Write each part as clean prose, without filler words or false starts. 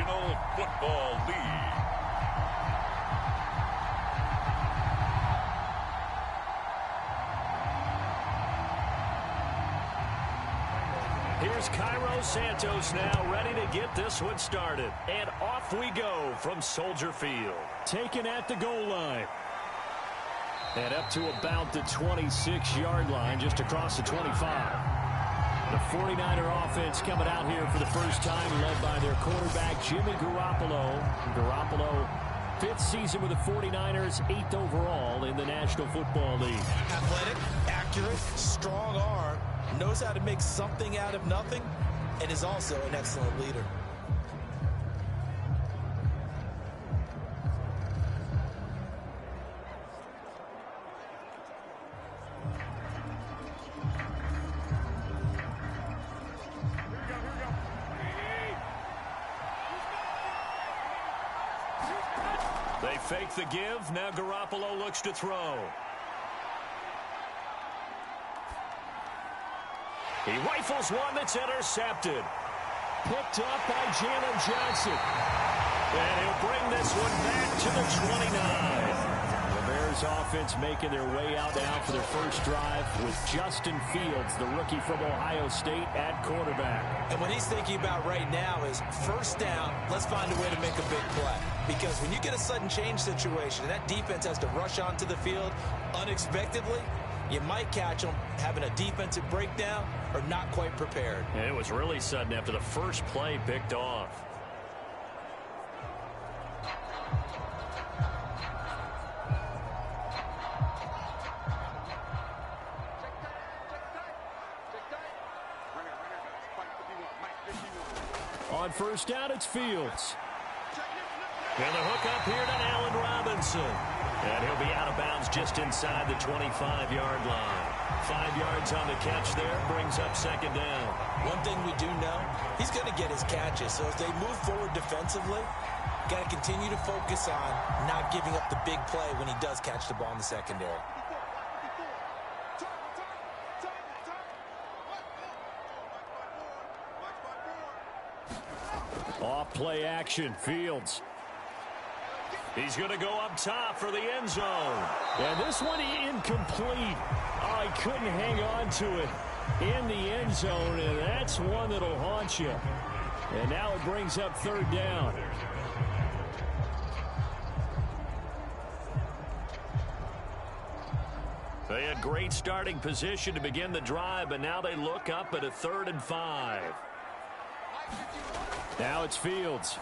National Football League. Here's Cairo Santos now ready to get this one started. And off we go from Soldier Field. Taken at the goal line. And up to about the 26-yard line, just across the 25. The 49er offense coming out here for the first time, led by their quarterback, Jimmy Garoppolo. Garoppolo, 5th season with the 49ers, 8th overall in the National Football League. Athletic, accurate, strong arm, knows how to make something out of nothing, and is also an excellent leader. They fake the give. Now Garoppolo looks to throw. He rifles one that's intercepted. Picked up by Jalen Johnson. And he'll bring this one back to the 29. The Bears offense making their way out now for their first drive with Justin Fields, the rookie from Ohio State, at quarterback. And what he's thinking about right now is first down, let's find a way to make a big play. Because when you get a sudden change situation and that defense has to rush onto the field unexpectedly, you might catch them having a defensive breakdown or not quite prepared. And it was really sudden after the first play picked off. On first down, it's Fields. And the hook up here to Allen Robinson. And he'll be out of bounds just inside the 25-yard line. 5 yards on the catch there, brings up second down. One thing we do know, he's going to get his catches. So as they move forward defensively, got to continue to focus on not giving up the big play when he does catch the ball in the secondary. Off play action, Fields. He's going to go up top for the end zone. And this one incomplete. Oh, he couldn't hang on to it in the end zone, and that's one that'll haunt you. And now it brings up third down. They had great starting position to begin the drive, but now they look up at a 3rd and 5. Now it's Fields.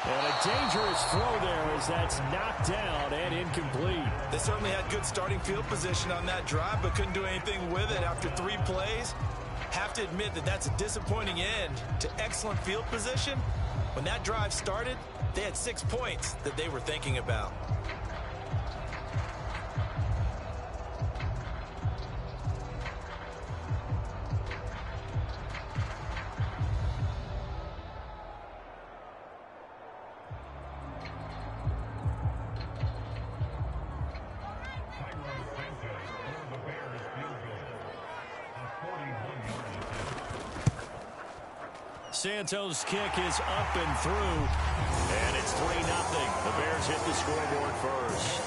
And a dangerous throw there as that's knocked down and incomplete. They certainly had good starting field position on that drive, but couldn't do anything with it after 3 plays. Have to admit that that's a disappointing end to excellent field position. When that drive started, they had 6 points that they were thinking about. Santos' kick is up and through, and it's 3-0. The Bears hit the scoreboard first.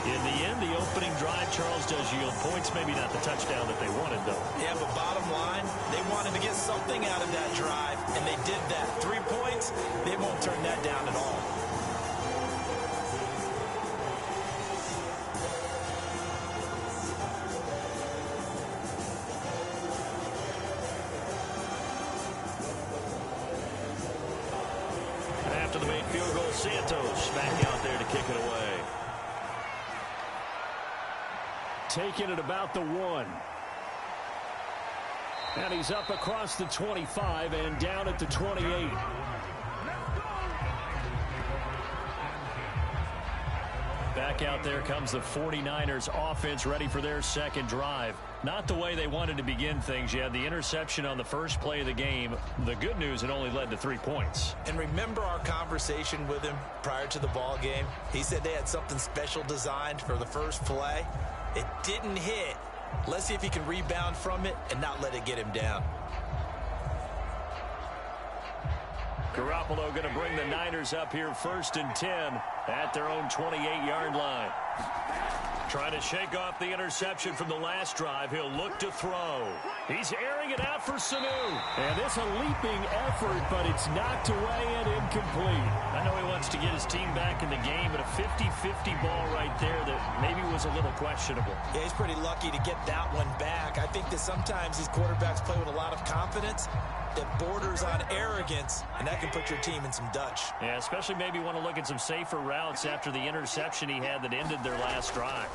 In the end, the opening drive, Charles, does yield points. Maybe not the touchdown that they wanted, though. Yeah, but bottom line, they wanted to get something out of that drive, and they did that. 3 points, they won't turn that down at all. After the made field goal, Santos back out there to kick it away. Taking it about the 1. And he's up across the 25 and down at the 28. Back out there comes the 49ers offense ready for their second drive. Not the way they wanted to begin things. You had the interception on the first play of the game. The good news, it only led to 3 points. And remember our conversation with him prior to the ball game? He said they had something special designed for the first play. It didn't hit, Let's see if he can rebound from it and not let it get him down. Garoppolo going to bring the Niners up here 1st and 10 at their own 28-yard line. Trying to shake off the interception from the last drive. He'll look to throw. He's airing it out for Sanu. And it's a leaping effort, but it's knocked away and incomplete. I know he wants to get his team back in the game, but a 50-50 ball right there that maybe was a little questionable. Yeah, he's pretty lucky to get that one back. I think that sometimes these quarterbacks play with a lot of confidence that borders on arrogance, and that can put your team in some Dutch. Yeah, especially maybe want to look at some safer routes after the interception he had that ended their last drive.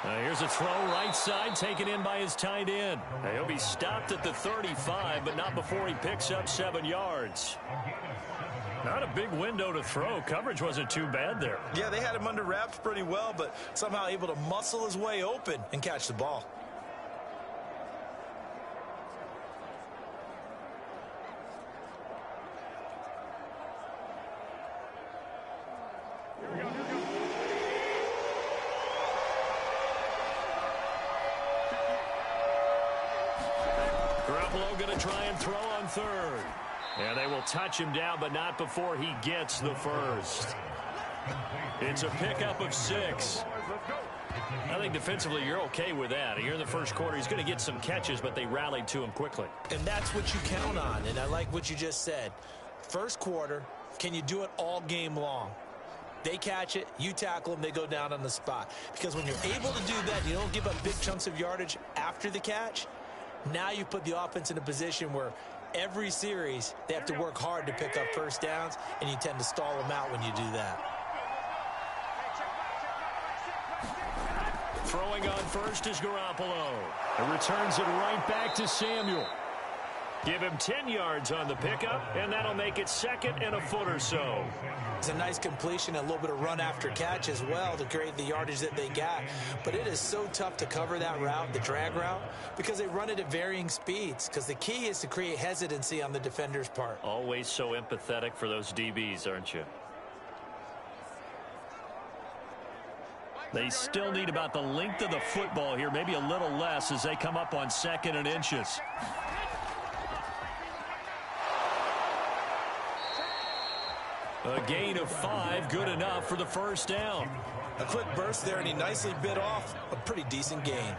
Here's a throw right side taken in by his tight end. He'll be stopped at the 35, but not before he picks up 7 yards. Not a big window to throw. Coverage wasn't too bad there. Yeah, they had him under wraps pretty well, but somehow able to muscle his way open and catch the ball. Garoppolo going to try and throw on 3rd. And they will touch him down, but not before he gets the first. It's a pickup of 6. I think defensively you're okay with that. Here in the first quarter, he's going to get some catches, but they rallied to him quickly. And that's what you count on, and I like what you just said. First quarter, can you do it all game long? They catch it, you tackle them, they go down on the spot. Because when you're able to do that, you don't give up big chunks of yardage after the catch. Now you put the offense in a position where every series they have to work hard to pick up first downs, and you tend to stall them out when you do that. Throwing on first is Garoppolo. And returns it right back to Samuel. Give him 10 yards on the pickup, and that'll make it 2nd and a foot or so. It's a nice completion, a little bit of run after catch as well to create the yardage that they got. But it is so tough to cover that route, the drag route, because they run it at varying speeds. Because the key is to create hesitancy on the defender's part. Always so empathetic for those DBs, aren't you? They still need about the length of the football here, maybe a little less as they come up on 2nd and inches. A gain of 5, good enough for the first down. A quick burst there, and he nicely bit off a pretty decent gain.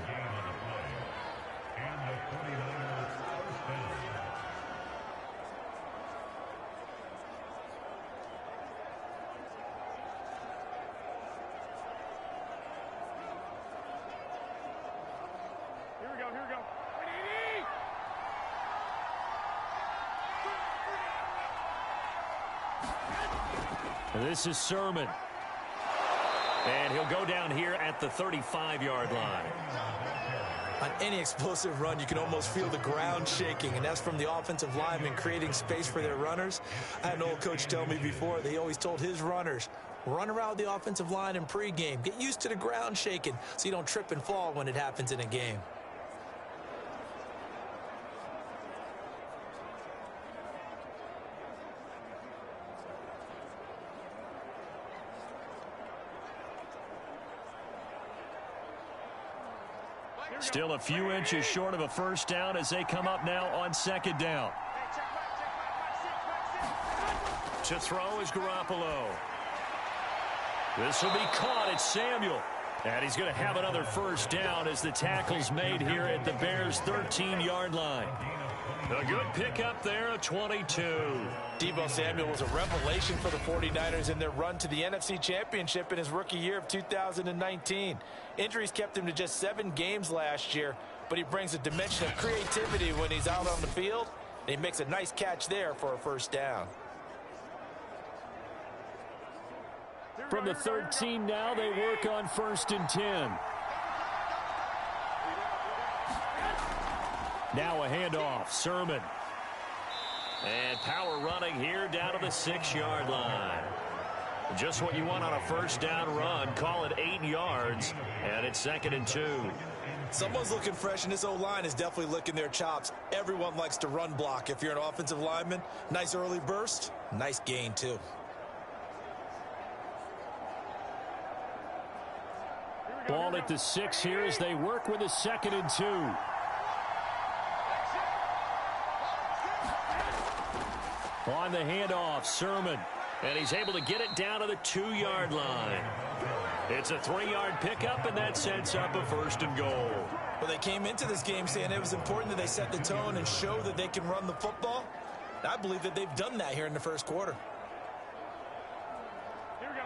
Here we go, here we go. This is Sermon. And he'll go down here at the 35-yard line. On any explosive run, you can almost feel the ground shaking, and that's from the offensive linemen creating space for their runners. I had an old coach tell me before, they always told his runners, run around the offensive line in pregame. Get used to the ground shaking so you don't trip and fall when it happens in a game. Still a few inches short of a first down as they come up now on 2nd down. To throw is Garoppolo. This will be caught. It's Samuel. And he's going to have another first down as the tackle's made here at the Bears' 13-yard line. A good pickup there, a 22. Deebo Samuel was a revelation for the 49ers in their run to the NFC Championship in his rookie year of 2019. Injuries kept him to just 7 games last year, but he brings a dimension of creativity when he's out on the field, and he makes a nice catch there for a first down. From the 13 now, they work on 1st and 10. Now a handoff, Sermon. And power running here down to the 6-yard line. Just what you want on a first down run. Call it 8 yards, and it's 2nd and 2. Someone's looking fresh, and this O-line is definitely licking their chops. Everyone likes to run block. If you're an offensive lineman, nice early burst, nice gain too. Ball at the 6 here as they work with a 2nd and 2. On the handoff, Sermon. And he's able to get it down to the 2-yard line. It's a 3-yard pickup, and that sets up a 1st and goal. Well, they came into this game saying it was important that they set the tone and show that they can run the football. I believe that they've done that here in the first quarter. Here we go.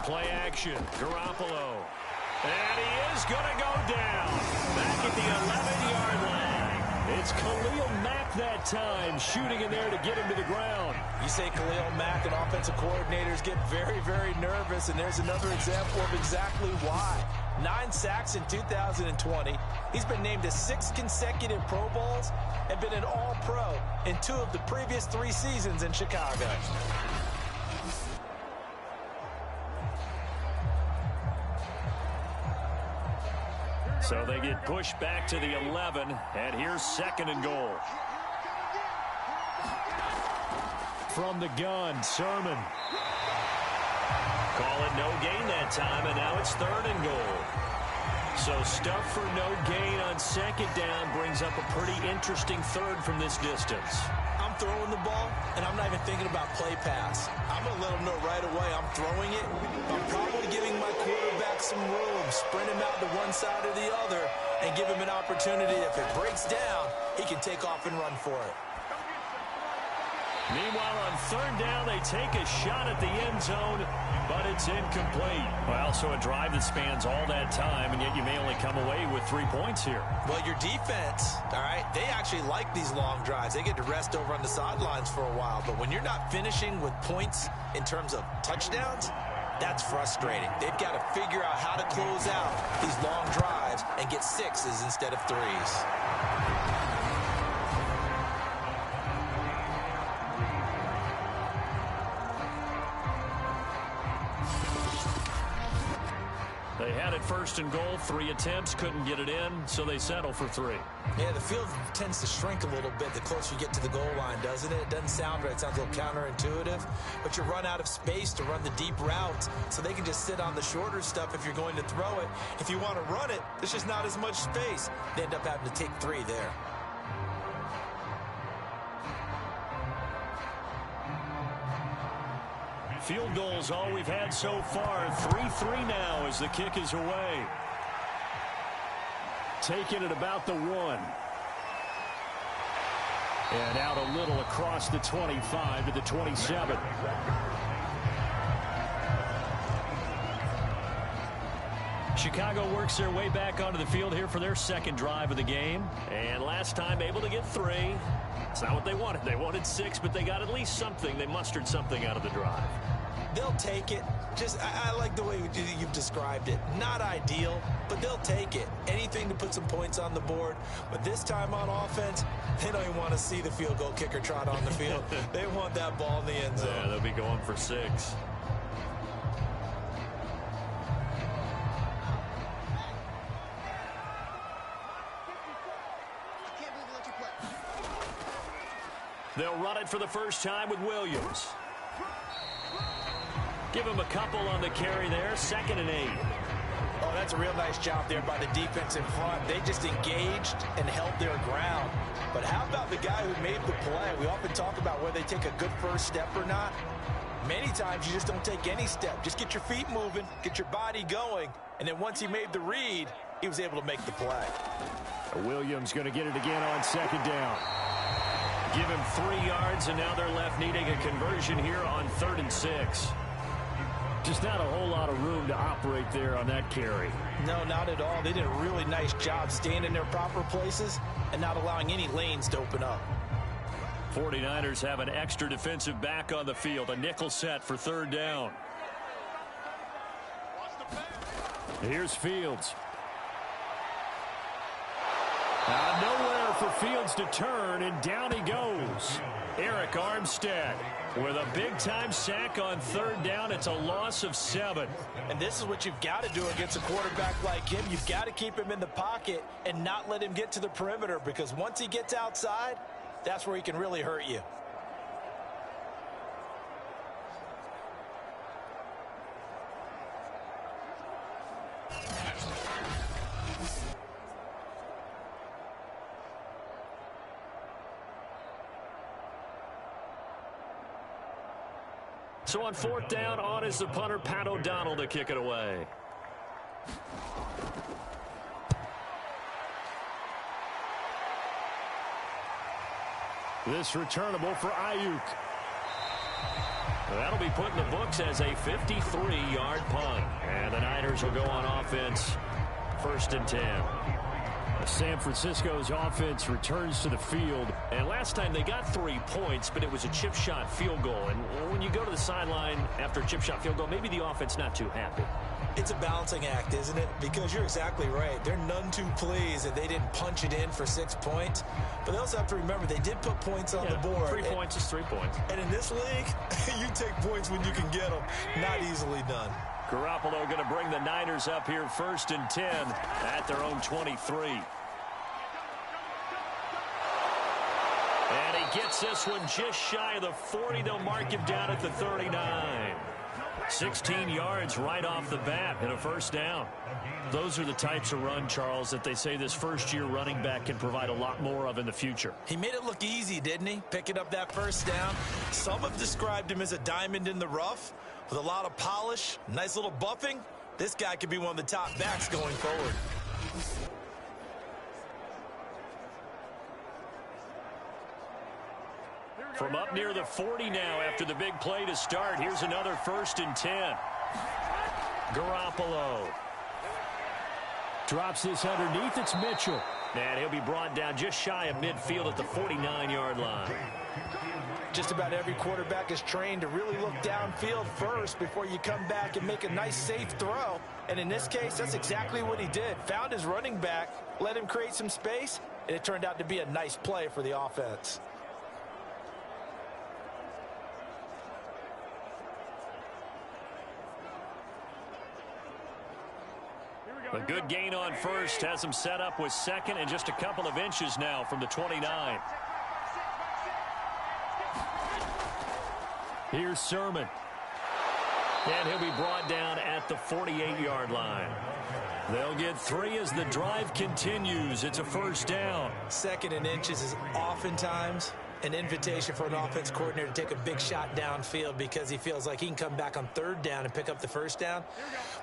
Play action, Garoppolo. And he is going to go down. Back at the 11-yard line. It's Khalil Mack that time, shooting in there to get him to the ground. You say Khalil Mack and offensive coordinators get very, very nervous, and there's another example of exactly why. 9 sacks in 2020. He's been named to 6 consecutive Pro Bowls and been an All-Pro in 2 of the previous 3 seasons in Chicago. So they get pushed back to the 11, and here's 2nd and goal. From the gun, Sermon. Call it no gain that time, and now it's 3rd and goal. So stuff for no gain on 2nd down brings up a pretty interesting 3rd from this distance. I'm throwing the ball, and I'm not even thinking about play pass. I'm going to let them know right away I'm throwing it. I'm probably giving my quarterback some room, sprint him out to one side or the other, and give him an opportunity. If it breaks down, he can take off and run for it. Meanwhile, on 3rd down, they take a shot at the end zone, but it's incomplete. Well, so a drive that spans all that time, and yet you may only come away with 3 points here. Well, your defense, all right, they actually like these long drives. They get to rest over on the sidelines for a while. But when you're not finishing with points in terms of touchdowns, that's frustrating. They've got to figure out how to close out these long drives and get 6s instead of 3s. They had it 1st and goal, 3 attempts, couldn't get it in, so they settle for 3. Yeah, the field tends to shrink a little bit the closer you get to the goal line, doesn't it? It doesn't sound right. It sounds a little counterintuitive, but you run out of space to run the deep routes, so they can just sit on the shorter stuff if you're going to throw it. If you want to run it, there's just not as much space. They end up having to take 3 there. Field goals all we've had so far. 3-3 now as the kick is away. Taken at about the 1. And out a little across the 25 to the 27. Chicago works their way back onto the field here for their 2nd drive of the game. And last time able to get 3. It's not what they wanted. They wanted 6, but they got at least something. They mustered something out of the drive. They'll take it. I like the way you've described it. Not ideal, but they'll take it. Anything to put some points on the board. But this time on offense, they don't even want to see the field goal kicker trot on the field. They want that ball in the end zone. Yeah, they'll be going for 6. They'll run it for the first time with Williams. Give him a couple on the carry there. 2nd and 8. Oh, that's a real nice job there by the defensive front. They just engaged and held their ground. But how about the guy who made the play? We often talk about whether they take a good first step or not. Many times you just don't take any step. Just get your feet moving, get your body going, and then once he made the read, he was able to make the play. Williams going to get it again on 2nd down. Give him 3 yards, and now they're left needing a conversion here on 3rd and 6. Just not a whole lot of room to operate there on that carry. No, not at all. They did a really nice job staying in their proper places and not allowing any lanes to open up. 49ers have an extra defensive back on the field. A nickel set for 3rd down. Here's Fields. Nowhere for Fields to turn, and down he goes. Eric Armstead with a big-time sack on 3rd down. It's a loss of 7. And this is what you've got to do against a quarterback like him. You've got to keep him in the pocket and not let him get to the perimeter, because once he gets outside, that's where he can really hurt you. So on fourth down, on is the punter, Pat O'Donnell, to kick it away. This returnable for Ayuk. That'll be put in the books as a 53-yard punt. And the Niners will go on offense, 1st and 10. San Francisco's offense returns to the field. And last time they got 3 points, but it was a chip shot field goal. And when you go to the sideline after a chip shot field goal, maybe the offense not too happy. It's a balancing act, isn't it? Because you're exactly right. They're none too pleased that they didn't punch it in for 6 points. But they also have to remember they did put points on the board. 3 points is 3 points. And in this league, you take points when you can get them. Not easily done. Garoppolo going to bring the Niners up here 1st and 10 at their own 23. And he gets this one just shy of the 40. They'll mark him down at the 39. 16 yards right off the bat and a 1st down. Those are the types of run, Charles, that they say this first-year running back can provide a lot more of in the future. He made it look easy, didn't he? Picking up that 1st down. Some have described him as a diamond in the rough with a lot of polish, nice little buffing. This guy could be one of the top backs going forward. From up near the 40 now after the big play to start. Here's another 1st and 10. Garoppolo drops this underneath. It's Mitchell. And he'll be brought down just shy of midfield at the 49-yard line. Just about every quarterback is trained to really look downfield first before you come back and make a nice, safe throw. And in this case, that's exactly what he did. Found his running back, let him create some space, and it turned out to be a nice play for the offense. A good gain on 1st has him set up with 2nd and just a couple of inches now from the 29. Here's Sermon. And he'll be brought down at the 48-yard line. They'll get 3 as the drive continues. It's a 1st down. 2nd and inches is oftentimes an invitation for an offense coordinator to take a big shot downfield because he feels like he can come back on 3rd down and pick up the 1st down.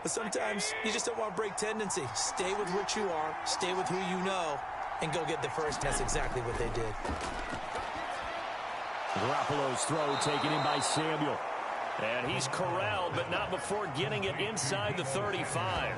But sometimes you just don't want to break tendency. Stay with what you are, stay with who you know, and go get the 1st. That's exactly what they did. Garoppolo's throw taken in by Samuel. And he's corralled, but not before getting it inside the 35.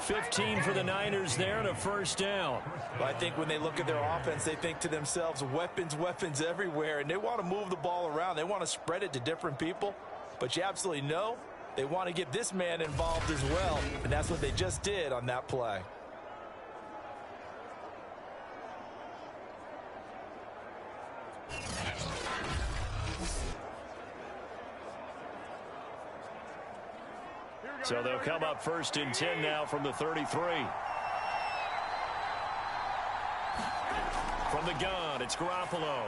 15 for the Niners there and a 1st down. Well, I think when they look at their offense, they think to themselves, weapons, weapons everywhere, and they want to move the ball around. They want to spread it to different people, but you absolutely know they want to get this man involved as well, and that's what they just did on that play. So they'll come up 1st and 10 now from the 33. From the gun, it's Garoppolo.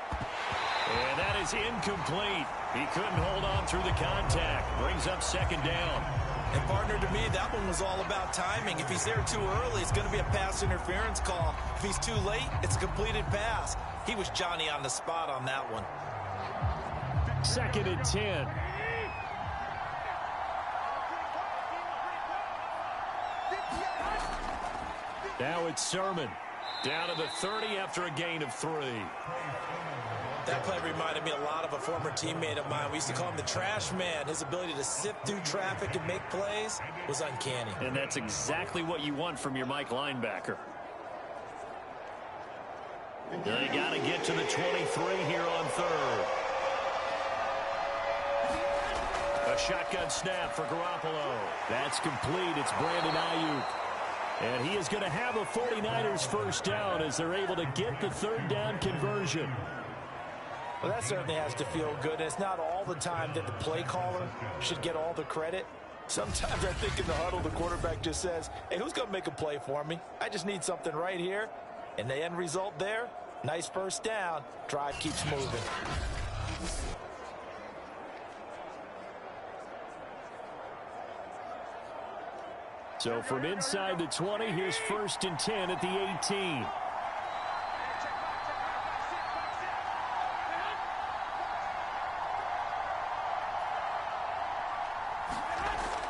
And that is incomplete. He couldn't hold on through the contact. Brings up 2nd down. And partner, to me, that one was all about timing. If he's there too early, it's going to be a pass interference call. If he's too late, it's a completed pass. He was Johnny on the spot on that one. 2nd and 10. Now it's Sermon. Down to the 30 after a gain of 3. That play reminded me a lot of a former teammate of mine. We used to call him the trash man. His ability to sift through traffic and make plays was uncanny. And that's exactly what you want from your Mike linebacker. They got to get to the 23 here on 3rd. A shotgun snap for Garoppolo. That's complete. It's Brandon Ayuk. And he is going to have a 49ers 1st down as they're able to get the 3rd down conversion. Well, that certainly has to feel good. It's not all the time that the play caller should get all the credit. Sometimes I think in the huddle, the quarterback just says, hey, who's going to make a play for me? I just need something right here. And the end result there, nice 1st down. Drive keeps moving. So from inside the 20, here's 1st and 10 at the 18.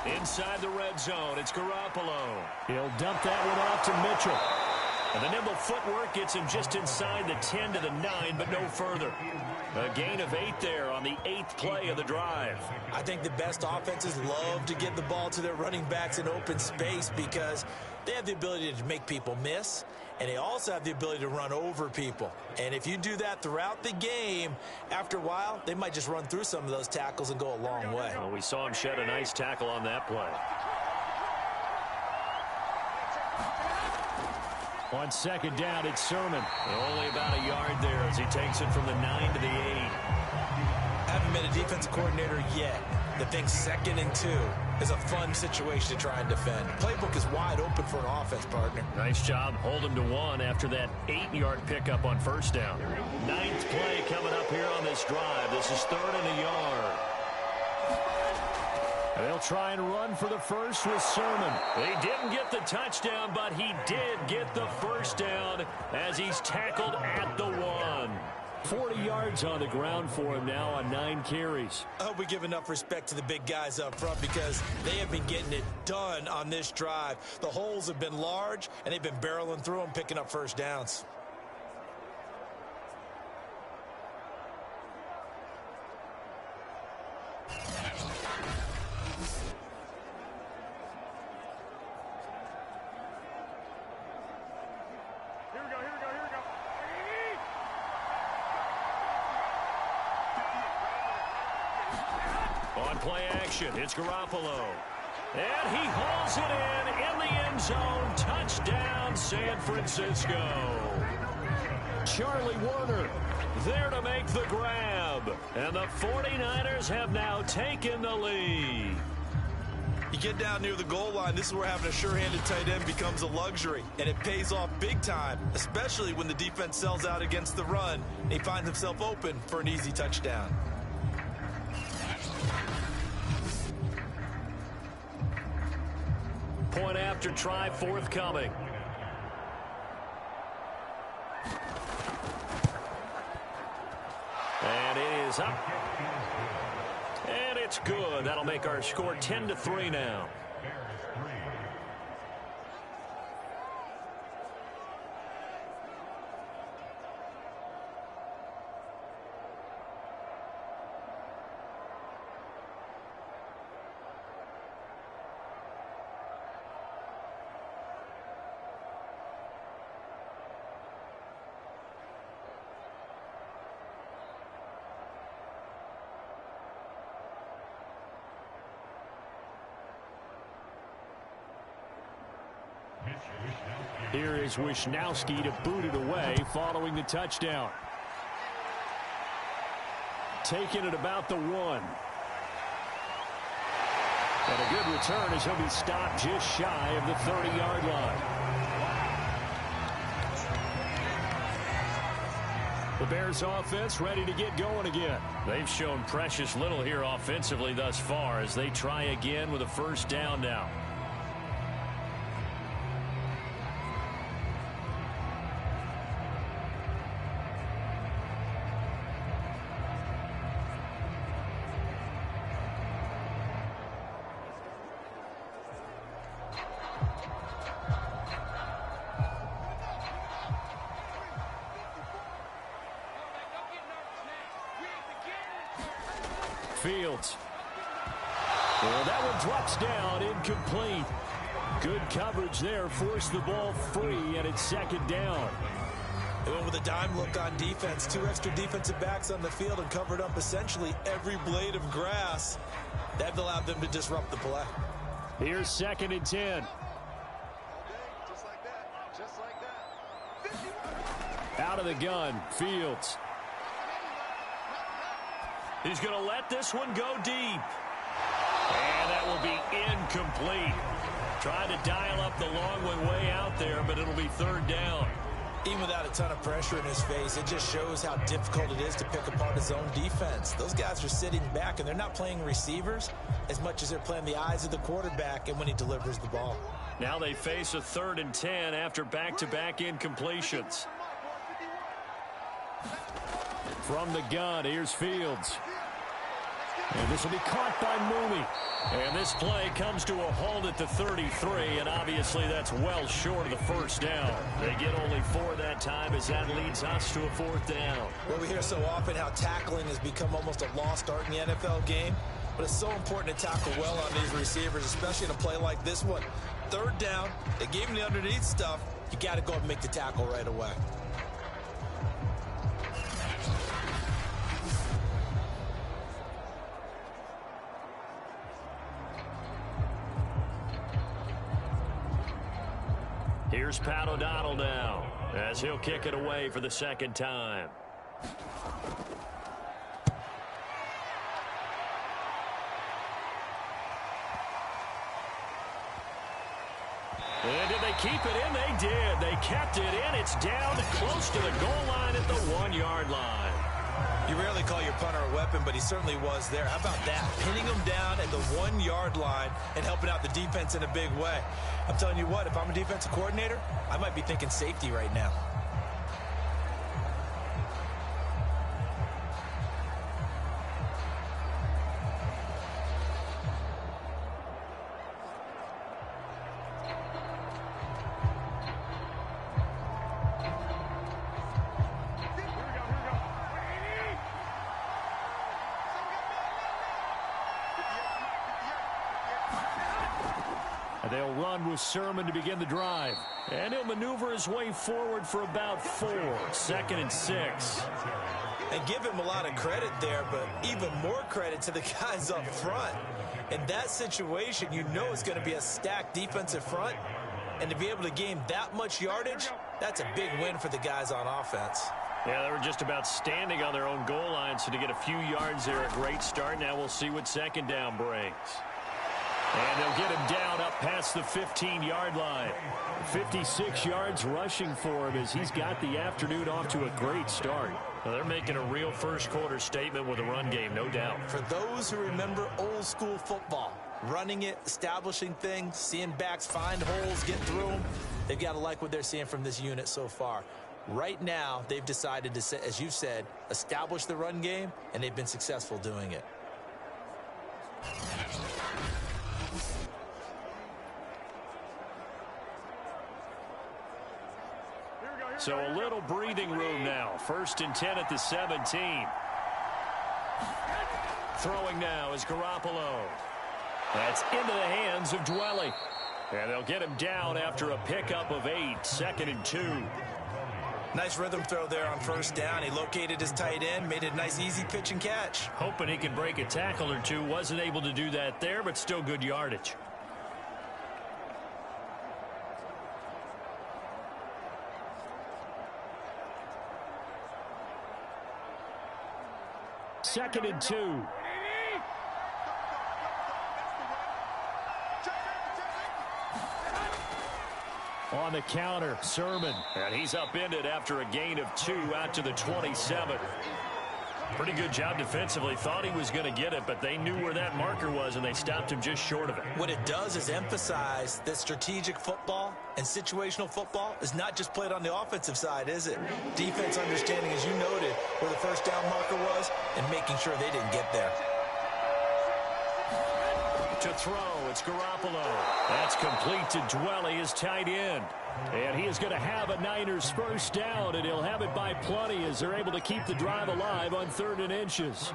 Inside the red zone, it's Garoppolo. He'll dump that one off to Mitchell. And the nimble footwork gets him just inside the 10 to the 9, but no further. A gain of 8 there on the 8th play of the drive. I think the best offenses love to get the ball to their running backs in open space because they have the ability to make people miss, and they also have the ability to run over people. And if you do that throughout the game, after a while, they might just run through some of those tackles and go a long way. Well, we saw him shed a nice tackle on that play. On second down, it's Sermon. Only about a yard there as he takes it from the 9 to the 8. I haven't been a defensive coordinator yet that thinks 2nd and 2 is a fun situation to try and defend. Playbook is wide open for an offense, partner. Nice job. Hold him to 1 after that 8-yard pickup on first down. 9th play coming up here on this drive. This is 3rd and a yard. They'll try and run for the first with Sermon. He didn't get the touchdown, but he did get the first down as he's tackled at the 1. 40 yards on the ground for him now on 9 carries. I hope we give enough respect to the big guys up front because they have been getting it done on this drive. The holes have been large, and they've been barreling through them, picking up first downs. Play action. It's Garoppolo. And he hauls it in the end zone. Touchdown, San Francisco. Charlie Warner there to make the grab. And the 49ers have now taken the lead. You get down near the goal line, this is where having a sure-handed tight end becomes a luxury. And it pays off big time, especially when the defense sells out against the run. And he finds himself open for an easy touchdown. Point after try forthcoming. And it is up. And it's good. That'll make our score 10-3 now. Here is Wisnowski to boot it away following the touchdown. Taking it about the 1. And a good return as he'll be stopped just shy of the 30-yard line. The Bears offense ready to get going again. They've shown precious little here offensively thus far as they try again with a first down now. Fields. Well, that one drops down, incomplete. Good coverage there, forced the ball free, and it's second down. They went with a dime look on defense. 2 extra defensive backs on the field and covered up essentially every blade of grass. That allowed them to disrupt the play. Here's 2nd and 10. Just like that. Out of the gun, Fields. He's going to let this one go deep. And that will be incomplete. Trying to dial up the long one way out there, but it'll be 3rd down. Even without a ton of pressure in his face, it just shows how difficult it is to pick apart his own defense. Those guys are sitting back, and they're not playing receivers as much as they're playing the eyes of the quarterback and when he delivers the ball. Now they face a 3rd and 10 after back-to-back incompletions. From the gun, here's Fields. And this will be caught by Mooney. And this play comes to a halt at the 33, and obviously that's well short of the first down. They get only 4 that time as that leads us to a 4th down. Well, we hear so often how tackling has become almost a lost art in the NFL game, but it's so important to tackle well on these receivers, especially in a play like this one. 3rd down, they gave him the underneath stuff. You got to go and make the tackle right away. Here's Pat O'Donnell now as he'll kick it away for the 2nd time. And did they keep it in? They did. They kept it in. It's down close to the goal line at the 1-yard line. You rarely call your punter a weapon, but he certainly was there. How about that? Pinning him down at the 1-yard line and helping out the defense in a big way. I'm telling you what, if I'm a defensive coordinator, I might be thinking safety right now. They'll run with Sermon to begin the drive. And he'll maneuver his way forward for about 4. 2nd and 6. And give him a lot of credit there, but even more credit to the guys up front. In that situation, you know it's going to be a stacked defensive front. And to be able to gain that much yardage, that's a big win for the guys on offense. Yeah, they were just about standing on their own goal line, so to get a few yards there, a great start. Now we'll see what 2nd down brings. And they'll get him down up past the 15-yard line. 56 yards rushing for him as he's got the afternoon off to a great start. Well, they're making a real first-quarter statement with a run game, no doubt. For those who remember old-school football, running it, establishing things, seeing backs find holes, get through them, they've got to like what they're seeing from this unit so far. Right now, they've decided to, as you said, establish the run game, and they've been successful doing it. So a little breathing room now. 1st and 10 at the 17. Throwing now is Garoppolo. That's into the hands of Dwelly. And they'll get him down after a pickup of 8. 2nd and 2. Nice rhythm throw there on 1st down. He located his tight end, made it a nice easy pitch and catch. Hoping he could break a tackle or two. Wasn't able to do that there, but still good yardage. Second and 2. On the counter, Sermon. And he's upended after a gain of 2 out to the 27. Pretty good job defensively. Thought he was going to get it, but they knew where that marker was, and they stopped him just short of it. What it does is emphasize that strategic football and situational football is not just played on the offensive side, is it? Defense understanding, as you noted, where the 1st down marker was and making sure they didn't get there. To throw, it's Garoppolo. That's complete to Dwelly, his tight end. And he is going to have a Niners 1st down, and he'll have it by plenty as they're able to keep the drive alive on 3rd and inches.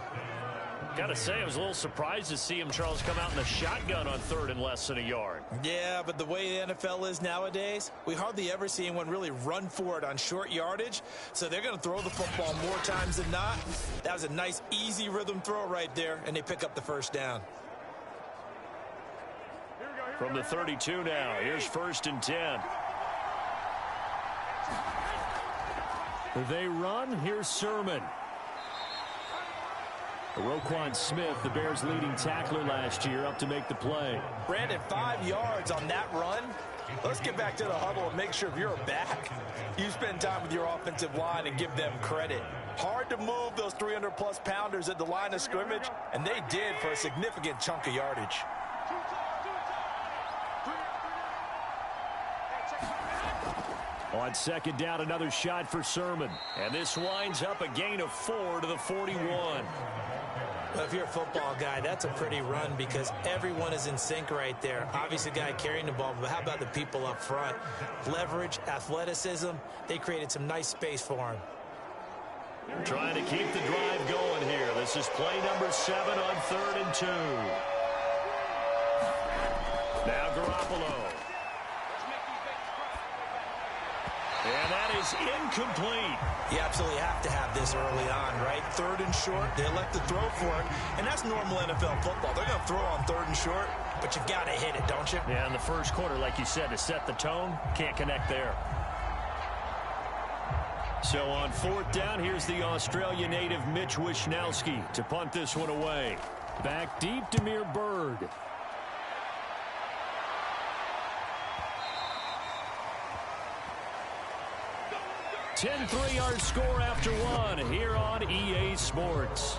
Got to say, I was a little surprised to see him, Charles, come out in the shotgun on 3rd and less than a yard. Yeah, but the way the NFL is nowadays, we hardly ever see anyone really run for it on short yardage. So they're going to throw the football more times than not. That was a nice, easy rhythm throw right there, and they pick up the 1st down. From the 32 now, here's 1st and 10. They run. Here's Sermon. Roquan Smith, the Bears' leading tackler last year, up to make the play. Brandon, 5 yards on that run. Let's get back to the huddle and make sure if you're a back, you spend time with your offensive line and give them credit. Hard to move those 300-plus pounders at the line of scrimmage, and they did for a significant chunk of yardage. On 2nd down, another shot for Sermon. And this winds up a gain of 4 to the 41. Well, if you're a football guy, that's a pretty run because everyone is in sync right there. Obviously, the guy carrying the ball, but how about the people up front? Leverage, athleticism, they created some nice space for him. Trying to keep the drive going here. This is play number 7 on 3rd and 2. Now Garoppolo. And that is incomplete. You absolutely have to have this early on, right? 3rd and short, they elect to throw for it, and that's normal NFL football. They're going to throw on 3rd and short, but you've got to hit it, don't you? Yeah, in the first quarter, like you said, to set the tone, can't connect there. So on 4th down, here's the Australia native Mitch Wishnowsky to punt this one away. Back deep, Damiere Byrd. 10 3-yard score after 1 here on EA Sports.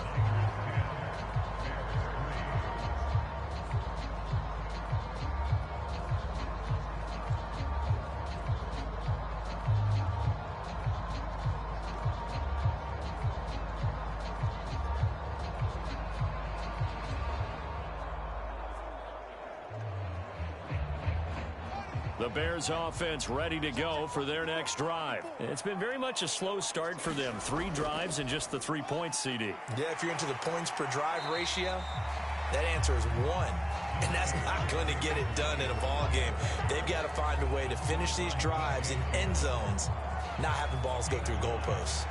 The Bears offense ready to go for their next drive. It's been very much a slow start for them. 3 drives and just the 3 points, CD. Yeah, if you're into the points per drive ratio, that answer is 1. And that's not going to get it done in a ball game. They've got to find a way to finish these drives in end zones, not having balls go through goalposts.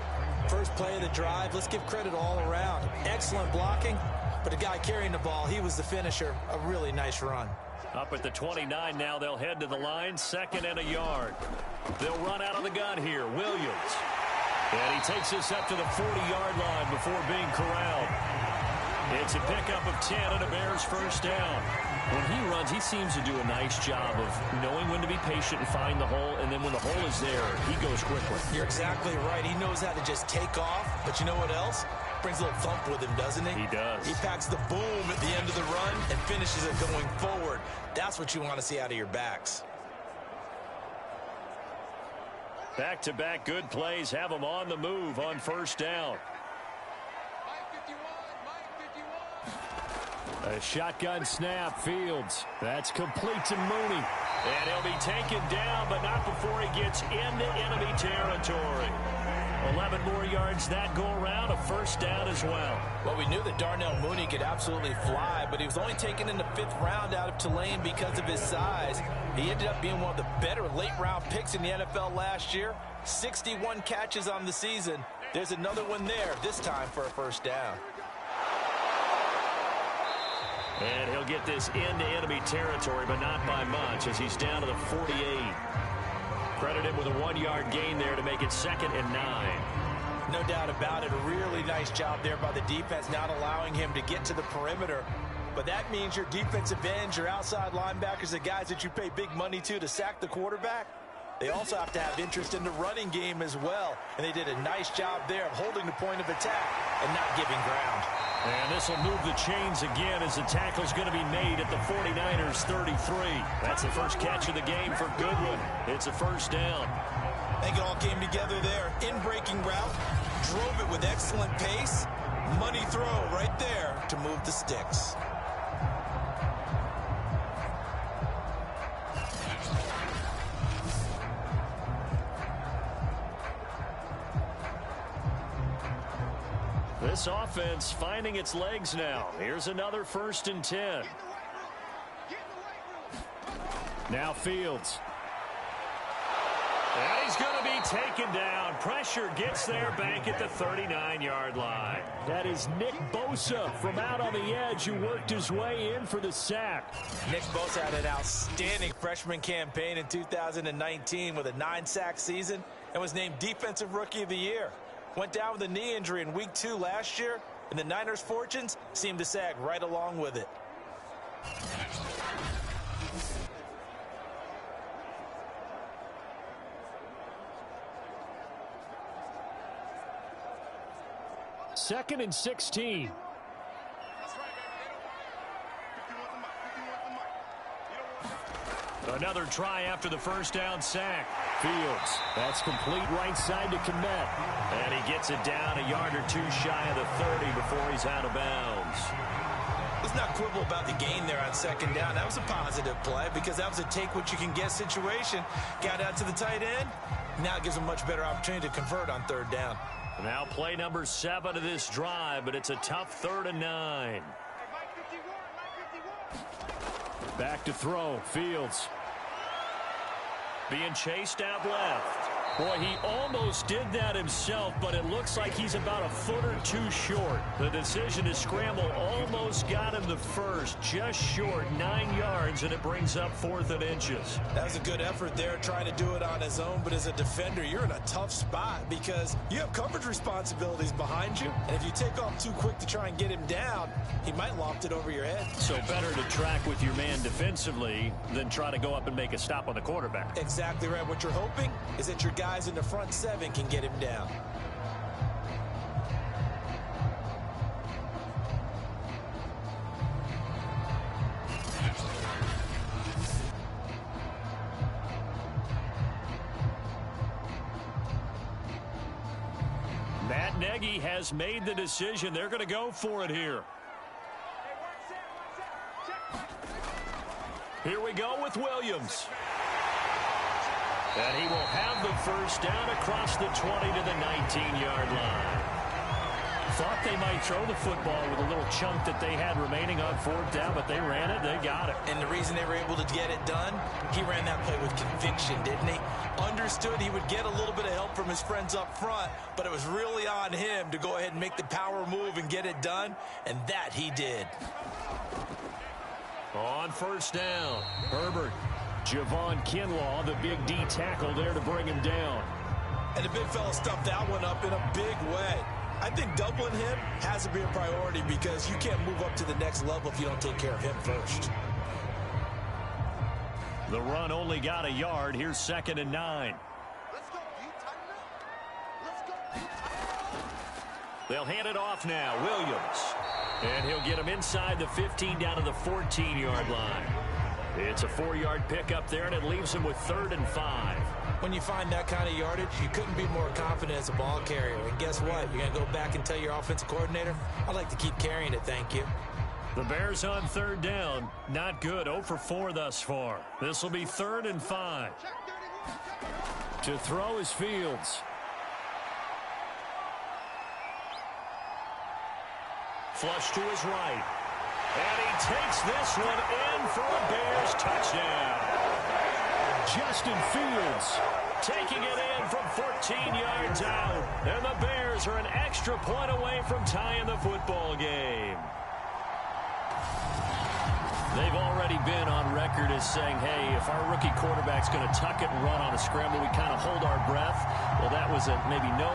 First play of the drive, let's give credit all around. Excellent blocking, but the guy carrying the ball, he was the finisher. A really nice run. Up at the 29 now, they'll head to the line, 2nd and a yard. They'll run out of the gun here, Williams. And he takes us up to the 40-yard line before being corralled. It's a pickup of 10 and a Bears first down. When he runs, he seems to do a nice job of knowing when to be patient and find the hole, and then when the hole is there, he goes quickly. You're exactly right. He knows how to just take off, but you know what else? Brings a little thump with him, doesn't he? He does. He packs the boom at the end of the run and finishes it going forward. That's what you want to see out of your backs. Back-to-back good plays have them on the move on first down. A shotgun snap, Fields. That's complete to Mooney. And he'll be taken down, but not before he gets into enemy territory. 11 more yards that go around, a first down as well. Well, we knew that Darnell Mooney could absolutely fly, but he was only taken in the 5th round out of Tulane because of his size. He ended up being one of the better late-round picks in the NFL last year. 61 catches on the season. There's another one there, this time for a first down. And he'll get this into enemy territory, but not by much, as he's down to the 48. Credit him with a 1-yard gain there to make it 2nd and 9. No doubt about it. A really nice job there by the defense, not allowing him to get to the perimeter. But that means your defensive ends, your outside linebackers, the guys that you pay big money to sack the quarterback, they also have to have interest in the running game as well. And they did a nice job there of holding the point of attack and not giving ground. And this will move the chains again as the tackle's going to be made at the 49ers 33. That's the first catch of the game for Goodwin. It's a first down. I think it all came together there. In-breaking route, drove it with excellent pace. Money throw right there to move the sticks. This offense finding its legs now. Here's another 1st and 10. Now Fields. And he's going to be taken down. Pressure gets there back at the 39-yard line. That is Nick Bosa from out on the edge who worked his way in for the sack. Nick Bosa had an outstanding freshman campaign in 2019 with a 9-sack season and was named Defensive Rookie of the Year. Went down with a knee injury in week 2 last year, and the Niners' fortunes seemed to sag right along with it. Second and 16. Another try after the first down sack. Fields, that's complete right side to Kmet. And he gets it down a yard or two shy of the 30 before he's out of bounds. Let's not quibble about the gain there on second down. That was a positive play because that was a take-what-you-can-get situation. Got out to the tight end. Now it gives him a much better opportunity to convert on third down. Now play number 7 of this drive, but it's a tough 3rd and 9. Back to throw. Fields. Being chased out left. Boy, he almost did that himself, but it looks like he's about a foot or two short. The decision to scramble almost got him the first, just short, 9 yards, and it brings up 4th and inches. That was a good effort there, trying to do it on his own, but as a defender, you're in a tough spot because you have coverage responsibilities behind you, and if you take off too quick to try and get him down, he might loft it over your head. So better to track with your man defensively than try to go up and make a stop on the quarterback. Exactly right. What you're hoping is that your guys in the front 7 can get him down. Matt Nagy has made the decision. They're going to go for it here. Here we go with Williams. And he will have the first down across the 20 to the 19-yard line. Thought they might throw the football with a little chunk that they had remaining on 4th down, but they ran it, they got it. And the reason they were able to get it done, he ran that play with conviction, didn't he? Understood he would get a little bit of help from his friends up front, but it was really on him to go ahead and make the power move and get it done, and that he did. On first down, Herbert. Javon Kinlaw, the big D tackle there to bring him down. And the big fella stuffed that one up in a big way. I think doubling him has to be a priority because you can't move up to the next level if you don't take care of him first. The run only got a yard. Here's 2nd and 9. Let's go, you tighten up. Let's go, you tighten up. They'll hand it off now. Williams. And he'll get him inside the 15 down to the 14-yard line. It's a 4-yard pickup there, and it leaves him with 3rd and 5. When you find that kind of yardage, you couldn't be more confident as a ball carrier. And guess what? You're going to go back and tell your offensive coordinator, I'd like to keep carrying it, thank you. The Bears on 3rd down. Not good. 0 for 4 thus far. This will be 3rd and 5. To throw is Fields. Flush to his right. And he takes this one in for a Bears touchdown. Justin Fields taking it in from 14 yards out. And the Bears are an extra point away from tying the football game. They've already been on record as saying, hey, if our rookie quarterback's going to tuck it and run on a scramble, we kind of hold our breath. Well, that was a maybe no,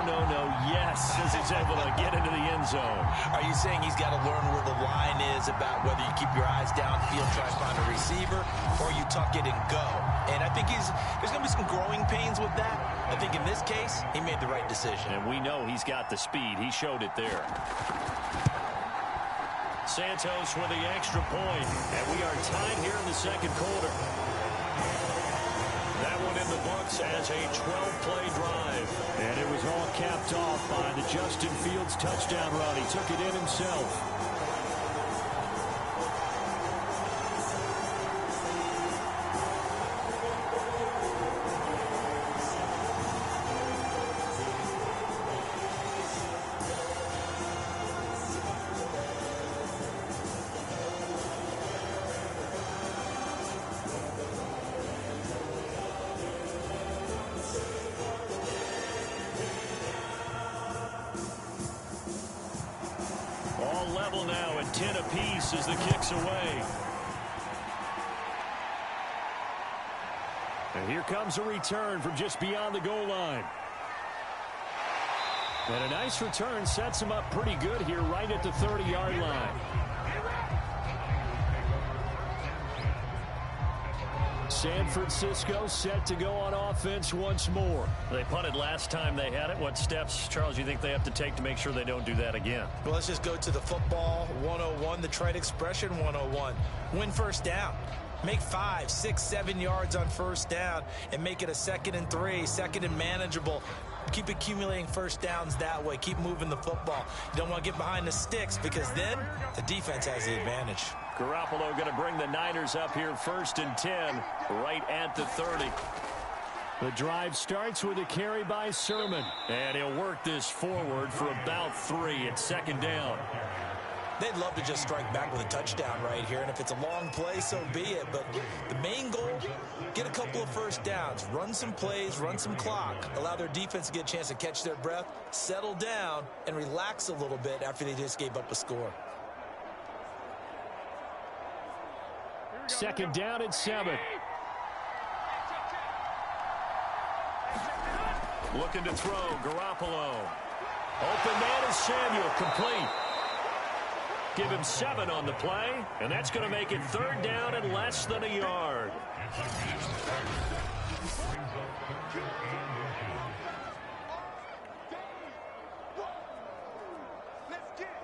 yes, as he's able to get into the end zone. Are you saying he's got to learn where the line is about whether you keep your eyes downfield, try to find a receiver, or you tuck it and go? And I think there's going to be some growing pains with that. I think in this case, he made the right decision. And we know he's got the speed. He showed it there. Santos with the extra point, and we are tied here in the 2nd quarter. That one in the books as a 12-play drive. And it was all capped off by the Justin Fields touchdown run. He took it in himself. Level now at 10 apiece as the kick's away. And here comes a return from just beyond the goal line. And a nice return sets him up pretty good here right at the 30-yard line. San Francisco set to go on offense once more. They punted last time they had it. What steps, Charles, you think they have to take to make sure they don't do that again? Well, let's just go to the football 101, the trade expression 101. Win first down. Make 5, 6, 7 yards on first down and make it a 2nd and 3, 2nd and manageable. Keep accumulating first downs that way. Keep moving the football. You don't want to get behind the sticks because then the defense has the advantage. Garoppolo going to bring the Niners up here 1st and 10, right at the 30. The drive starts with a carry by Sermon, and he'll work this forward for about 3 at 2nd down. They'd love to just strike back with a touchdown right here, and if it's a long play, so be it. But the main goal, get a couple of first downs, run some plays, run some clock, allow their defense to get a chance to catch their breath, settle down, and relax a little bit after they just gave up a score. 2nd down and 7. Looking to throw, Garoppolo. Open man is Samuel, complete. Give him 7 on the play, and that's going to make it 3rd down and less than a yard. Let's get it.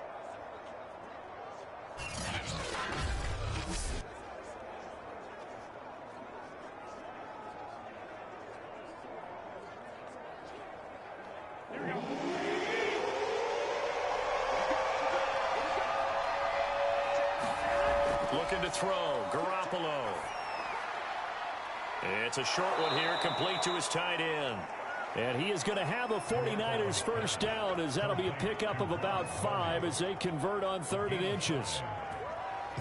Looking to throw, Garoppolo. It's a short one here, complete to his tight end. And he is going to have a 49ers first down, as that'll be a pickup of about 5 as they convert on 3rd and inches.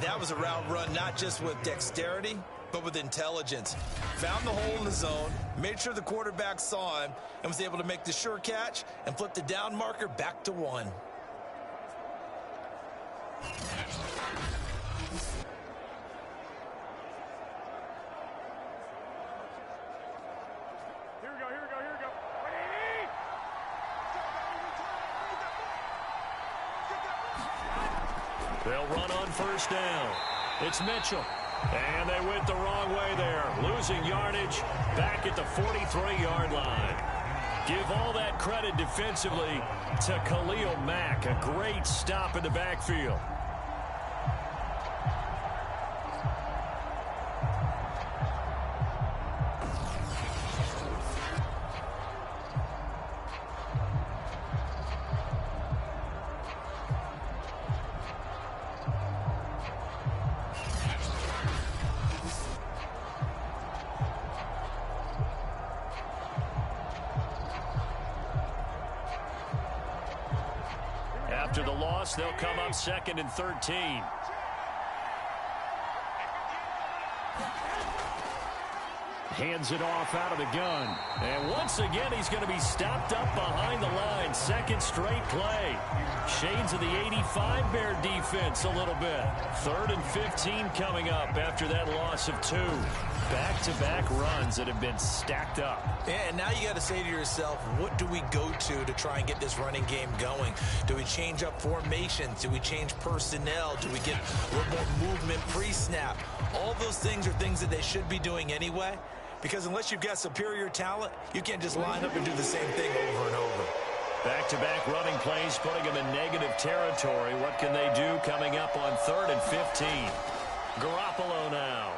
That was a route run not just with dexterity, but with intelligence. Found the hole in the zone, made sure the quarterback saw him, and was able to make the sure catch and flip the down marker back to 1. They'll run on first down. It's Mitchell. And they went the wrong way there. Losing yardage back at the 43-yard line. Give all that credit defensively to Khalil Mack. A great stop in the backfield. After the loss, they'll come up 2nd and 13. Hands it off out of the gun. And once again, he's going to be stopped up behind the line. 2nd straight play. Shades of the 85 Bear defense a little bit. 3rd and 15 coming up after that loss of 2. Back-to-back runs that have been stacked up. Yeah, and now you got to say to yourself, what do we go to try and get this running game going? Do we change up formations? Do we change personnel? Do we get a little more movement pre-snap? All those things are things that they should be doing anyway, because unless you've got superior talent, you can't just line up and do the same thing over and over. Back-to-back running plays, putting them in negative territory. What can they do coming up on 3rd and 15? Garoppolo now.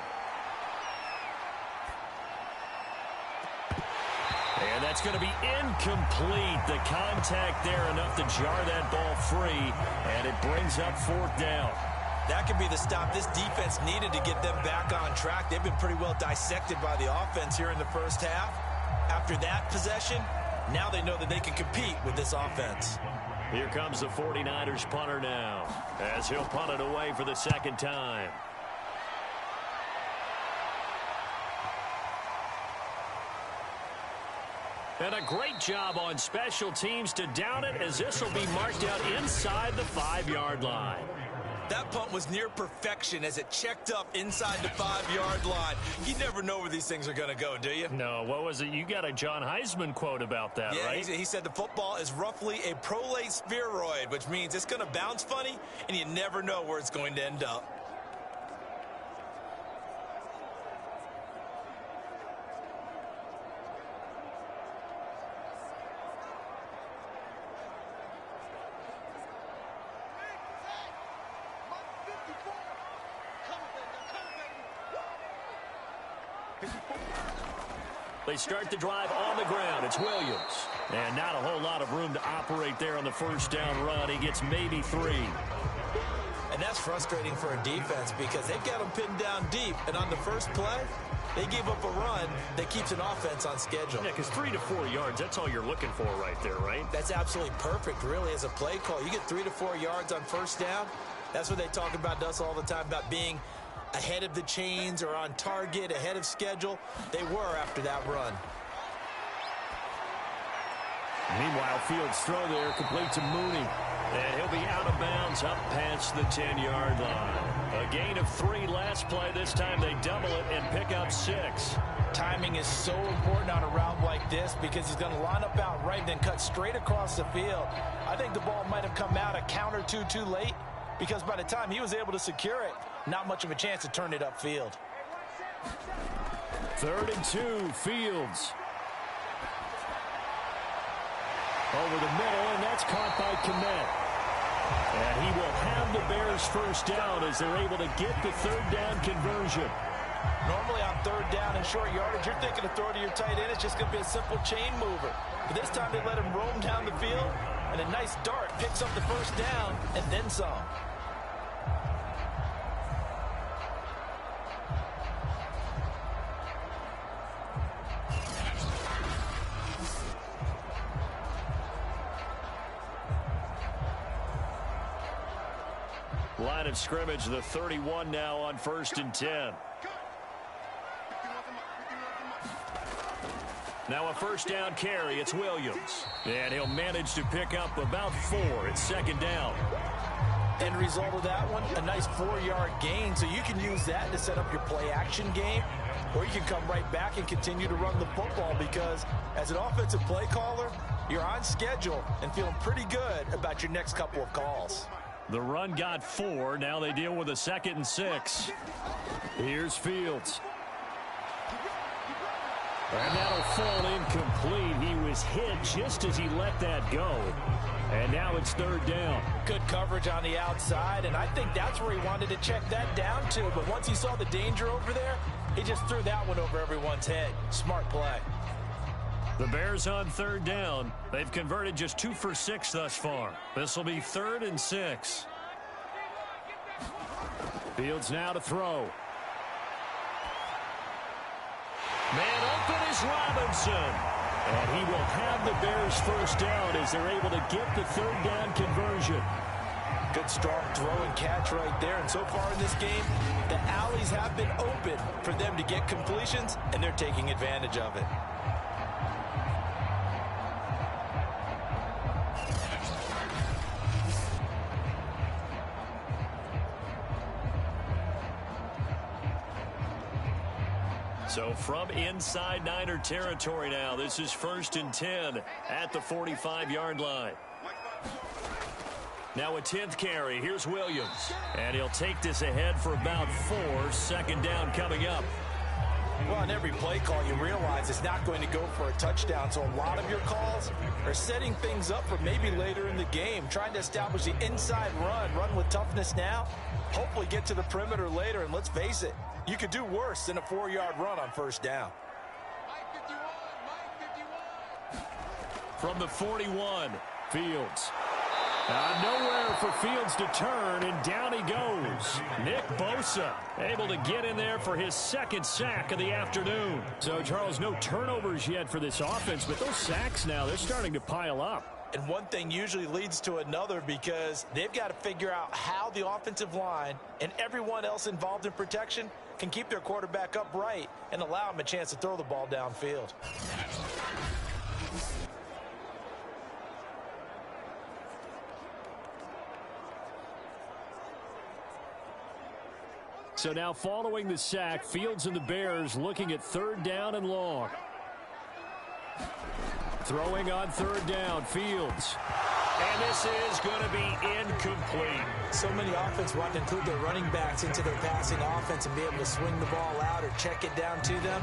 And that's going to be incomplete. The contact there enough to jar that ball free, and it brings up 4th down. That could be the stop this defense needed to get them back on track. They've been pretty well dissected by the offense here in the first half. After that possession, now they know that they can compete with this offense. Here comes the 49ers punter now, as he'll punt it away for the 2nd time. And a great job on special teams to down it, as this will be marked out inside the 5-yard line. That punt was near perfection as it checked up inside the 5-yard line. You never know where these things are going to go, do you? No, what was it? You got a John Heisman quote about that, yeah, right? He said the football is roughly a prolate spheroid, which means it's going to bounce funny, and you never know where it's going to end up. They start the drive on the ground. It's Williams. And not a whole lot of room to operate there on the first down run. He gets maybe 3. And that's frustrating for a defense because they've got them pinned down deep. And on the first play, they gave up a run that keeps an offense on schedule. Yeah, because 3 to 4 yards, that's all you're looking for right there, right? That's absolutely perfect, really, as a play call. You get 3 to 4 yards on first down. That's what they talk about to us all the time, about being ahead of the chains or on target, ahead of schedule. They were after that run. Meanwhile, Fields' throw there complete to Mooney. And he'll be out of bounds up past the 10-yard line. A gain of 3 last play. This time they double it and pick up 6. Timing is so important on a route like this because he's going to line up out right and then cut straight across the field. I think the ball might have come out a count or two too late because by the time he was able to secure it, not much of a chance to turn it upfield. 3rd and 2, Fields. Over the middle, and that's caught by Kmet. And he will have the Bears first down as they're able to get the 3rd down conversion. Normally on 3rd down and short yardage, you're thinking of throw to your tight end. It's just going to be a simple chain mover. But this time they let him roam down the field, and a nice dart picks up the first down and then some. Line of scrimmage, the 31 now on 1st and 10. Now a first down carry. It's Williams. And he'll manage to pick up about 4. It's 2nd down. End result of that one, a nice 4-yard gain. So you can use that to set up your play-action game, or you can come right back and continue to run the football because as an offensive play caller, you're on schedule and feeling pretty good about your next couple of calls. The run got 4. Now they deal with a 2nd and 6. Here's Fields. And that'll fall incomplete. He was hit just as he let that go. And now it's 3rd down. Good coverage on the outside, and I think that's where he wanted to check that down to. But once he saw the danger over there, he just threw that one over everyone's head. Smart play. The Bears on 3rd down. They've converted just 2 for 6 thus far. This will be 3rd and 6. Fields now to throw. Man open is Robinson. And he will have the Bears first down as they're able to get the 3rd down conversion. Good strong throw and catch right there. And so far in this game, the alleys have been open for them to get completions, and they're taking advantage of it. So from inside Niner territory now, this is 1st and 10 at the 45-yard line. Now a 10th carry. Here's Williams. And he'll take this ahead for about 4. 2nd down coming up. Well, on every play call, you realize it's not going to go for a touchdown. So a lot of your calls are setting things up for maybe later in the game, trying to establish the inside run with toughness now, hopefully get to the perimeter later. And let's face it, you could do worse than a 4-yard run on first down. From the 41, Fields. Nowhere for Fields to turn, and down he goes. Nick Bosa able to get in there for his 2nd sack of the afternoon. So, Charles, no turnovers yet for this offense, but those sacks now, they're starting to pile up. And one thing usually leads to another because they've got to figure out how the offensive line and everyone else involved in protection can keep their quarterback upright and allow him a chance to throw the ball downfield. So now following the sack, Fields and the Bears looking at 3rd down and long. Throwing on 3rd down, Fields. And this is going to be incomplete. So many offenses want to include their running backs into their passing offense and be able to swing the ball out or check it down to them.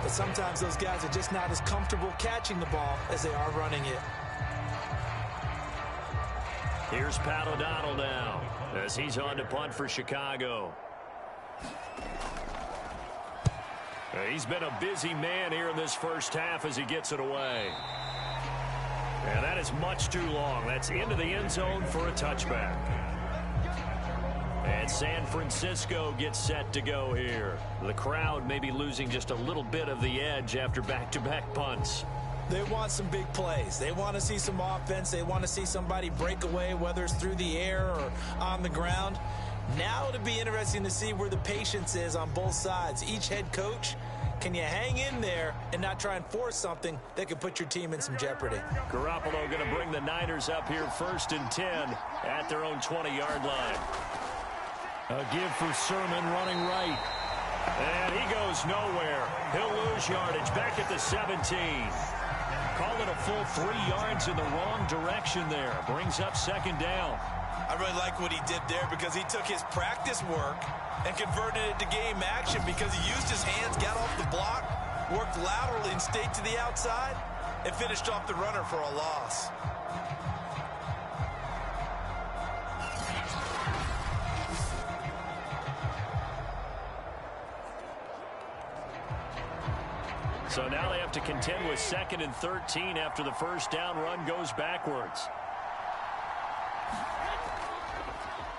But sometimes those guys are just not as comfortable catching the ball as they are running it. Here's Pat O'Donnell now as he's on to punt for Chicago. He's been a busy man here in this first half as he gets it away. And that is much too long. That's into the end zone for a touchback. And San Francisco gets set to go here. The crowd may be losing just a little bit of the edge after back-to-back punts. They want some big plays. They want to see some offense. They want to see somebody break away, whether it's through the air or on the ground. Now it'll be interesting to see where the patience is on both sides. Each head coach, can you hang in there and not try and force something that could put your team in some jeopardy? Garoppolo going to bring the Niners up here 1st and 10 at their own 20-yard line. A give for Sermon running right. And he goes nowhere. He'll lose yardage back at the 17. Call it a full 3 yards in the wrong direction there. Brings up 2nd down. I really like what he did there because he took his practice work and converted it to game action because he used his hands, got off the block, worked laterally and stayed to the outside, and finished off the runner for a loss. So now they have to contend with 2nd and 13 after the first down run goes backwards.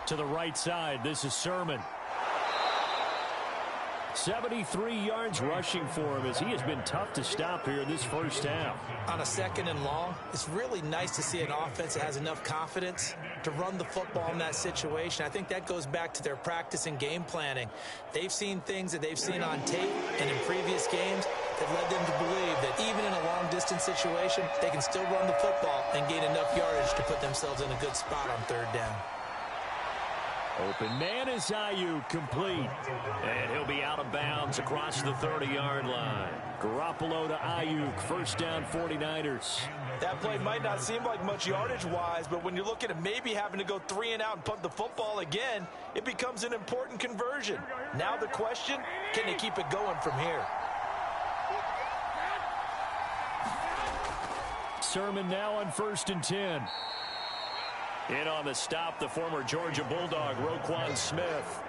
To the right side, this is Sermon. 73 yards rushing for him as he has been tough to stop here this first half. On a 2nd and long, it's really nice to see an offense that has enough confidence to run the football in that situation. I think that goes back to their practice and game planning. They've seen things that they've seen on tape and in previous games that led them to believe that even in a long-distance situation, they can still run the football and gain enough yardage to put themselves in a good spot on 3rd down. Open man is Ayuk, complete. And he'll be out of bounds across the 30-yard line. Garoppolo to Ayuk, 1st down 49ers. That play might not seem like much yardage-wise, but when you're looking at maybe having to go 3 and out and punt the football again, it becomes an important conversion. Now the question, can they keep it going from here? Sermon now on 1st and 10. In on the stop, the former Georgia Bulldog, Roquan Smith.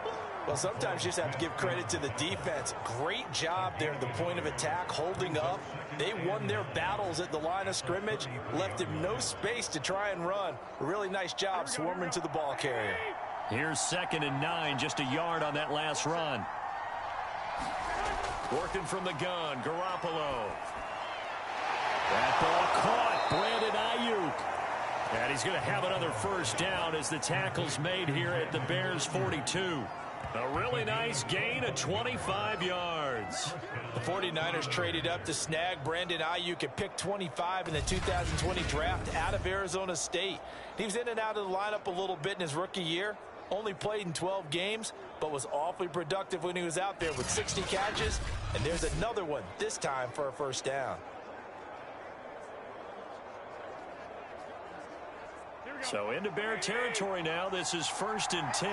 Well, sometimes you just have to give credit to the defense. Great job there at the point of attack, holding up. They won their battles at the line of scrimmage, left him no space to try and run. A really nice job swarming to the ball carrier. Here's 2nd and 9, just a yard on that last run. Working from the gun, Garoppolo. That ball caught, Brandon Ayuk. And he's going to have another first down as the tackle's made here at the Bears 42. A really nice gain of 25 yards. The 49ers traded up to snag Brandon Ayuk at pick 25 in the 2020 draft out of Arizona State. He was in and out of the lineup a little bit in his rookie year. Only played in 12 games, but was awfully productive when he was out there with 60 catches. And there's another one, this time for a first down. So into Bear territory now. This is 1st and 10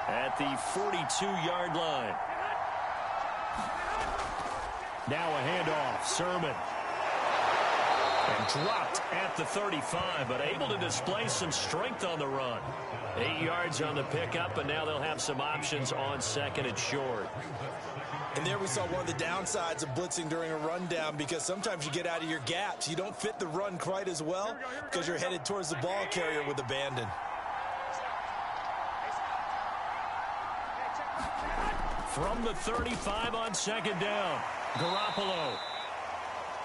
at the 42-yard line. Now a handoff. Sermon. And dropped at the 35, but able to display some strength on the run. 8 yards on the pickup, and now they'll have some options on 2nd and short. And there we saw one of the downsides of blitzing during a rundown, because sometimes you get out of your gaps. You don't fit the run quite as well because you're headed towards the ball carrier with abandon. From the 35 on 2nd down, Garoppolo.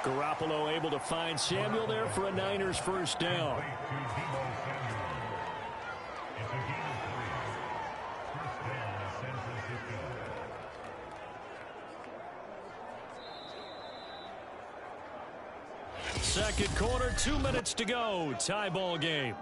Garoppolo able to find Samuel there for a Niners first down. Second quarter, 2 minutes to go. Tie ball game.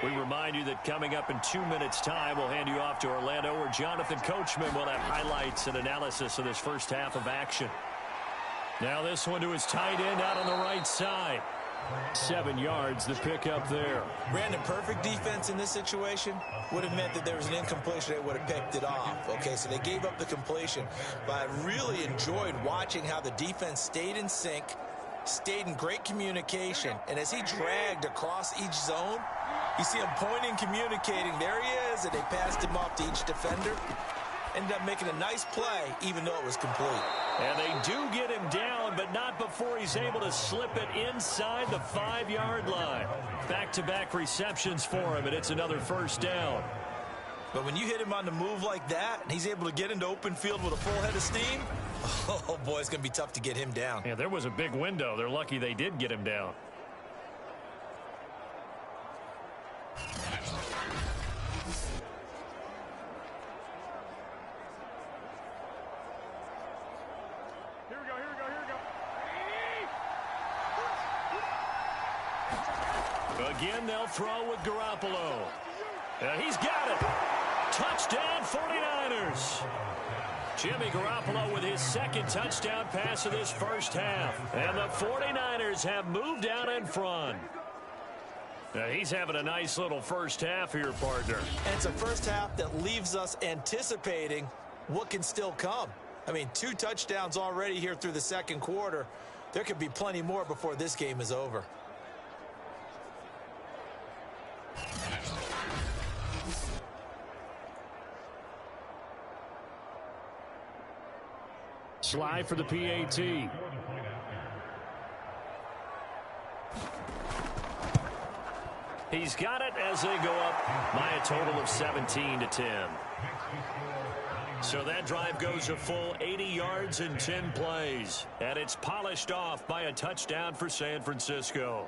We remind you that coming up in 2 minutes' time, we'll hand you off to Orlando, where Jonathan Coachman will have highlights and analysis of this first half of action. Now this one to his tight end out on the right side. 7 yards, the pickup there. Brandon, perfect defense in this situation would have meant that there was an incompletion. They would have picked it off. Okay, so they gave up the completion. But I really enjoyed watching how the defense stayed in sync, stayed in great communication. And as he dragged across each zone, you see him pointing, communicating. There he is, and they passed him off to each defender. Ended up making a nice play, even though it was complete. And they do get him down, but not before he's able to slip it inside the 5-yard line. Back-to-back receptions for him, and it's another first down. But when you hit him on the move like that, and he's able to get into open field with a full head of steam, oh, boy, it's going to be tough to get him down. Yeah, there was a big window. They're lucky they did get him down. Again, they'll throw with Garoppolo. He's got it. Touchdown, 49ers. Jimmy Garoppolo with his second touchdown pass of this first half. And the 49ers have moved out in front. He's having a nice little first half here, partner. And it's a first half that leaves us anticipating what can still come. I mean, 2 touchdowns already here through the second quarter. There could be plenty more before this game is over. Slide for the PAT. He's got it as they go up by a total of 17-10. So that drive goes a full 80 yards in 10 plays. And it's polished off by a touchdown for San Francisco.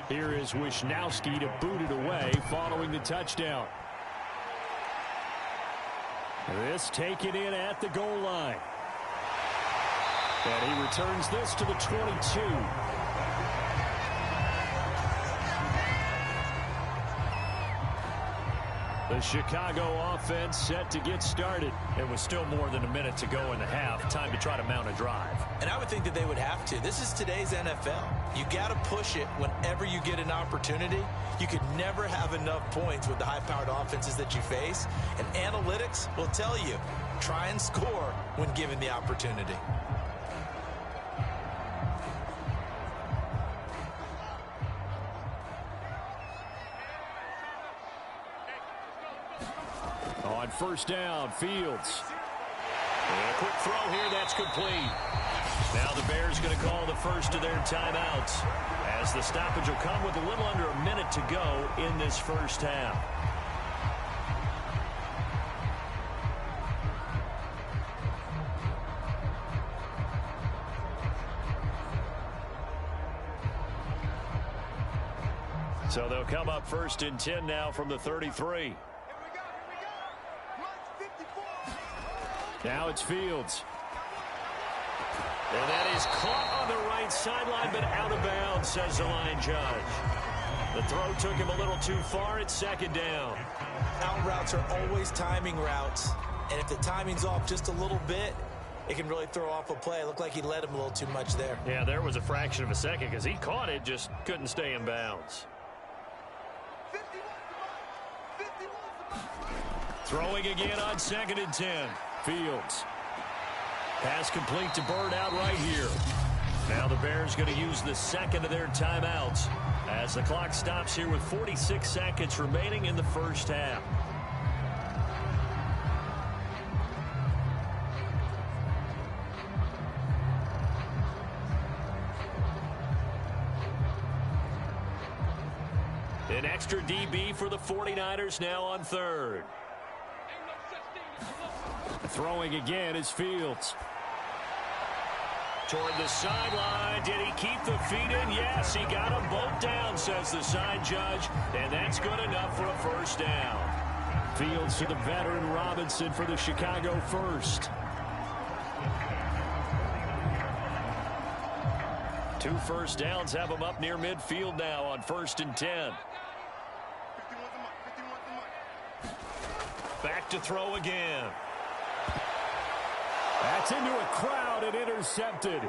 Here is Wisnowski to boot it away following the touchdown. This taken in at the goal line. And he returns this to the 22. The Chicago offense set to get started. It was still more than a minute to go in the half. Time to try to mount a drive. And I would think that they would have to. This is today's NFL. You got to push it whenever you get an opportunity. You could never have enough points with the high-powered offenses that you face. And analytics will tell you, try and score when given the opportunity. On first down, Fields. And a quick throw here, that's complete. Now the Bears going to call the first of their timeouts, as the stoppage will come with a little under a minute to go in this first half. So they'll come up first and 10 now from the 33. Now it's Fields. And that is caught on the right sideline, but out of bounds, says the line judge. The throw took him a little too far. It's second down. Out routes are always timing routes. And if the timing's off just a little bit, it can really throw off a play. It looked like he led him a little too much there. Yeah, there was a fraction of a second because he caught it, just couldn't stay in bounds. Throwing again on second and 10. Fields. Pass complete to Bird out right here. Now the Bears going to use the second of their timeouts as the clock stops here with 46 seconds remaining in the first half. An extra DB for the 49ers now on third. Throwing again is Fields. Toward the sideline. Did he keep the feet in? Yes, he got them both down, says the side judge. And that's good enough for a first down. Fields to the veteran Robinson for the Chicago first. 2 first downs have them up near midfield now on 1st and 10. Back to throw again. That's into a crowd and intercepted.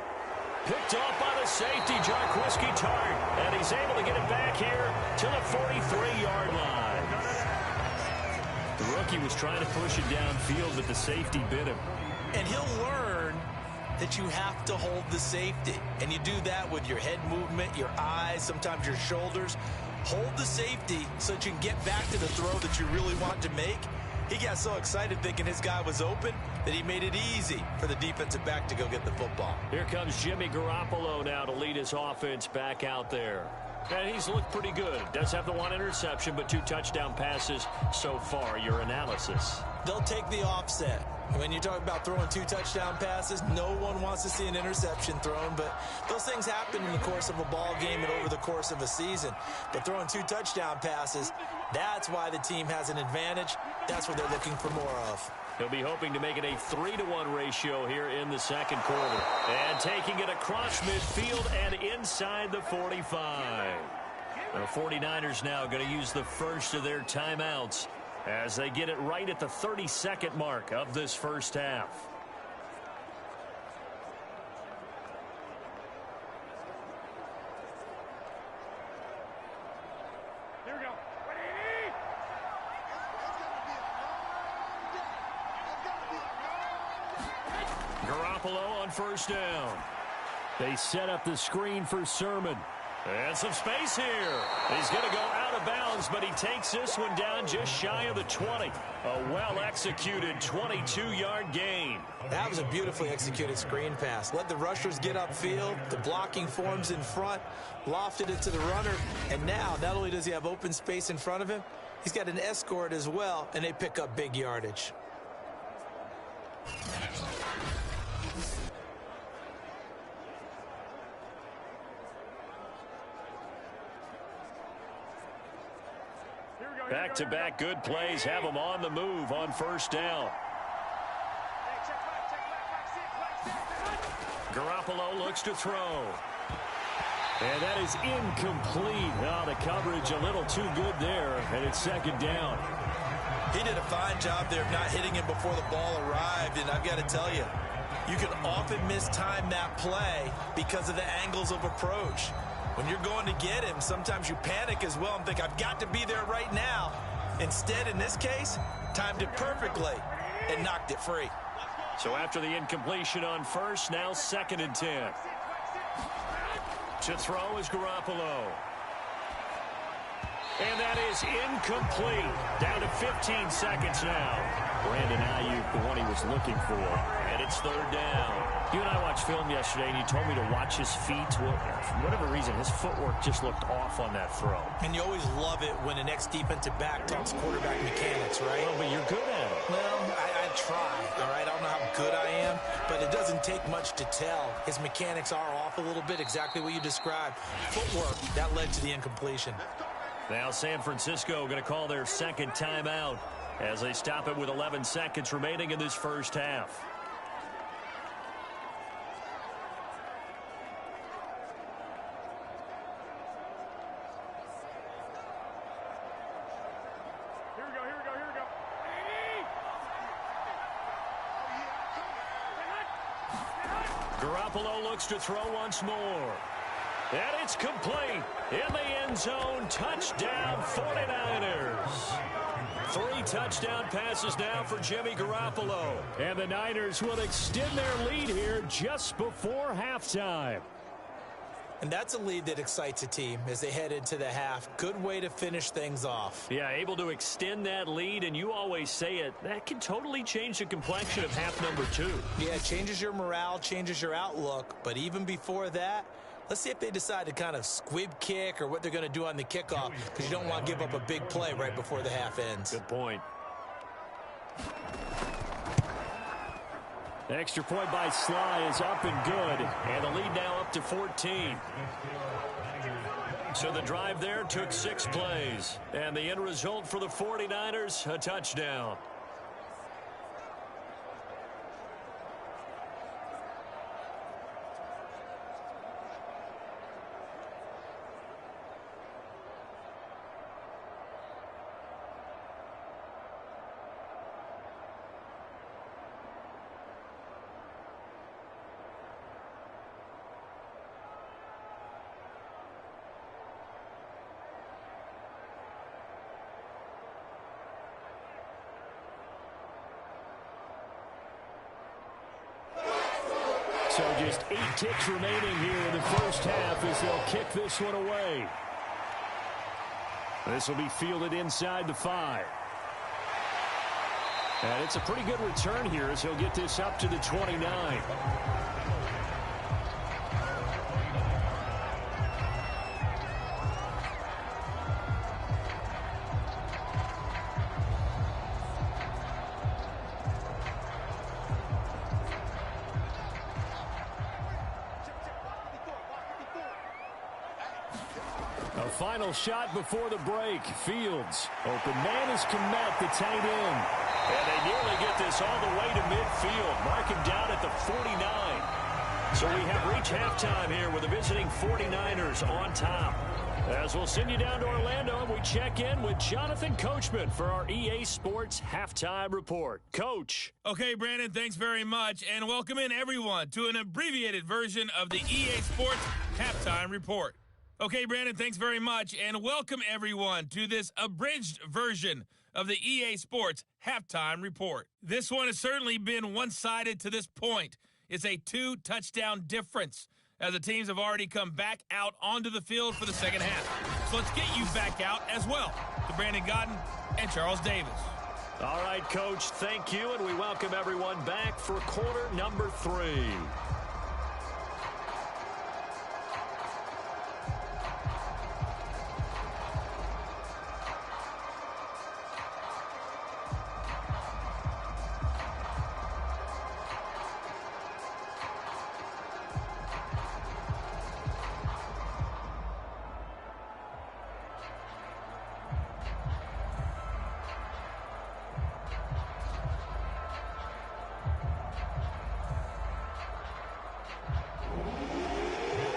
Picked off by the safety, Jarquiski Tartt. And he's able to get it back here to the 43-yard line. The rookie was trying to push it downfield, but the safety bit him. And he'll learn that you have to hold the safety. And you do that with your head movement, your eyes, sometimes your shoulders. Hold the safety so that you can get back to the throw that you really want to make. He got so excited thinking his guy was open that he made it easy for the defensive back to go get the football. Here comes Jimmy Garoppolo now to lead his offense back out there. And he's looked pretty good. Does have the 1 interception, but 2 touchdown passes so far. Your analysis? They'll take the offset. When you talk about throwing 2 touchdown passes, no one wants to see an interception thrown, but those things happen in the course of a ball game and over the course of a season. But throwing 2 touchdown passes, that's why the team has an advantage. That's what they're looking for more of. He'll be hoping to make it a 3-to-1 ratio here in the second quarter. And taking it across midfield and inside the 45. The 49ers now going to use the first of their timeouts as they get it right at the 32nd mark of this first half. Here we go. Garoppolo on first down. They set up the screen for Sermon. And some space here. He's going to go out of bounds, but he takes this one down just shy of the 20. A well-executed 22-yard gain. That was a beautifully executed screen pass. Let the rushers get upfield. The blocking forms in front. Lofted it to the runner. And now, not only does he have open space in front of him, he's got an escort as well, and they pick up big yardage. Back-to-back good plays have them on the move on first down. Garoppolo looks to throw. And that is incomplete. Oh, the coverage a little too good there, and it's second down. He did a fine job there of not hitting him before the ball arrived, and I've got to tell you, you can often mistime that play because of the angles of approach. When you're going to get him, sometimes you panic as well and think, I've got to be there right now. Instead, in this case, timed it perfectly and knocked it free. So after the incompletion on first, now 2nd and 10. To throw is Garoppolo. And that is incomplete. Down to 15 seconds now. Brandon Ayuk, the one he was looking for. And it's 3rd down. You and I watched film yesterday, and you told me to watch his feet. Well, for whatever reason, his footwork just looked off on that throw. And you always love it when an ex-defensive back talks quarterback mechanics, right? Well, but you're good at it. Well, I try, all right? I don't know how good I am, but it doesn't take much to tell. His mechanics are off a little bit, exactly what you described. Footwork, that led to the incompletion. Now San Francisco going to call their 2nd timeout as they stop it with 11 seconds remaining in this first half. Garoppolo looks to throw once more. And it's complete. In the end zone, touchdown 49ers. 3 touchdown passes now for Jimmy Garoppolo. And the Niners will extend their lead here just before halftime. And that's a lead that excites a team as they head into the half. Good way to finish things off. Yeah, able to extend that lead, and you always say it, that can totally change the complexion of half number 2. Yeah, it changes your morale, changes your outlook. But even before that, let's see if they decide to kind of squib kick or what they're going to do on the kickoff, because you don't want to give up a big play right before the half ends. Good point. The extra point by Sly is up and good, and the lead now up to 14. So the drive there took 6 plays. And the end result for the 49ers, a touchdown. So just 8 ticks remaining here in the first half as they'll kick this one away. This will be fielded inside the 5. And it's a pretty good return here as he'll get this up to the 29. Final shot before the break. Fields. Open man is Kmet, the tight end. And they nearly get this all the way to midfield. Mark him down at the 49. So we have reached halftime here with the visiting 49ers on top. As we'll send you down to Orlando, and we check in with Jonathan Coachman for our EA Sports Halftime Report. Coach. Okay, Brandon, thanks very much. And welcome in, everyone, to an abbreviated version of the EA Sports Halftime Report. Okay, Brandon, thanks very much, and welcome everyone to this abridged version of the EA Sports Halftime Report. This one has certainly been one-sided to this point. It's a 2-touchdown difference as the teams have already come back out onto the field for the second half. So let's get you back out as well to Brandon Gaudin and Charles Davis. All right, Coach, thank you, and we welcome everyone back for quarter number 3.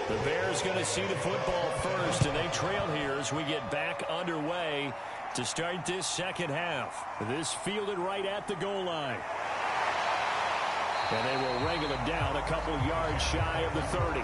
The Bears going to see the football first, and they trail here as we get back underway to start this second half. This fielded right at the goal line. And they will wrangle it down a couple yards shy of the 30.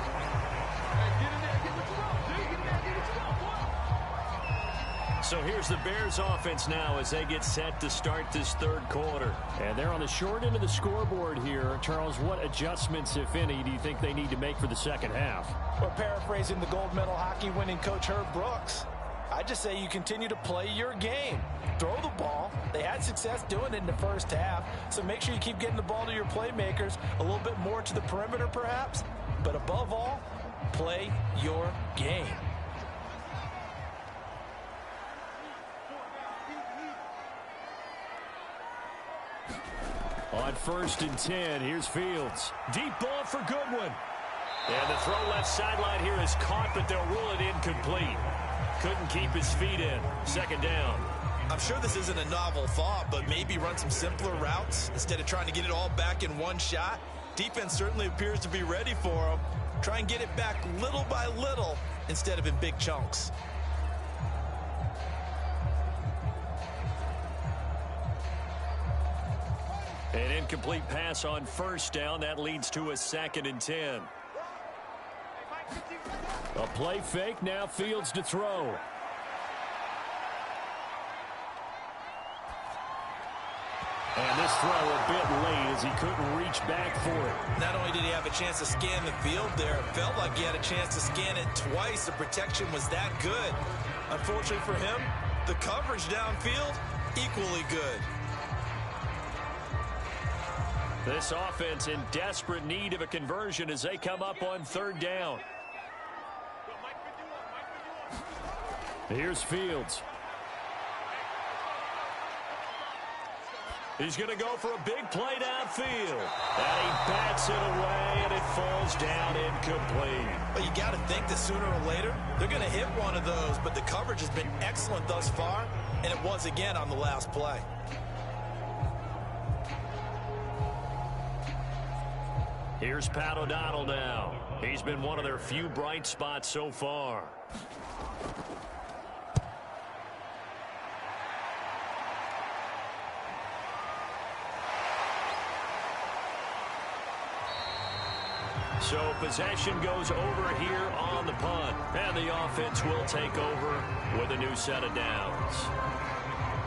So here's the Bears offense now as they get set to start this third quarter. And they're on the short end of the scoreboard here. Charles, what adjustments, if any, do you think they need to make for the second half? Well, paraphrasing the gold medal hockey winning coach Herb Brooks, I just say you continue to play your game. Throw the ball. They had success doing it in the first half, so make sure you keep getting the ball to your playmakers, a little bit more to the perimeter perhaps, but above all, play your game. On 1st and 10, here's Fields. Deep ball for Goodwin. And the throw left sideline here is caught, but they'll rule it incomplete. Couldn't keep his feet in. Second down. I'm sure this isn't a novel thought, but maybe run some simpler routes instead of trying to get it all back in one shot. Defense certainly appears to be ready for them. Try and get it back little by little instead of in big chunks. An incomplete pass on 1st down. That leads to a 2nd and 10. A play fake. Now Fields to throw. And this throw a bit late as he couldn't reach back for it. Not only did he have a chance to scan the field there, it felt like he had a chance to scan it twice. The protection was that good. Unfortunately for him, the coverage downfield, equally good. This offense in desperate need of a conversion as they come up on 3rd down. Here's Fields. He's going to go for a big play downfield. field. And he bats it away, and it falls down incomplete. But you got to think that sooner or later, they're going to hit one of those. But the coverage has been excellent thus far, and it was again on the last play. Here's Pat O'Donnell now. He's been one of their few bright spots so far. So possession goes over here on the punt. And the offense will take over with a new set of downs.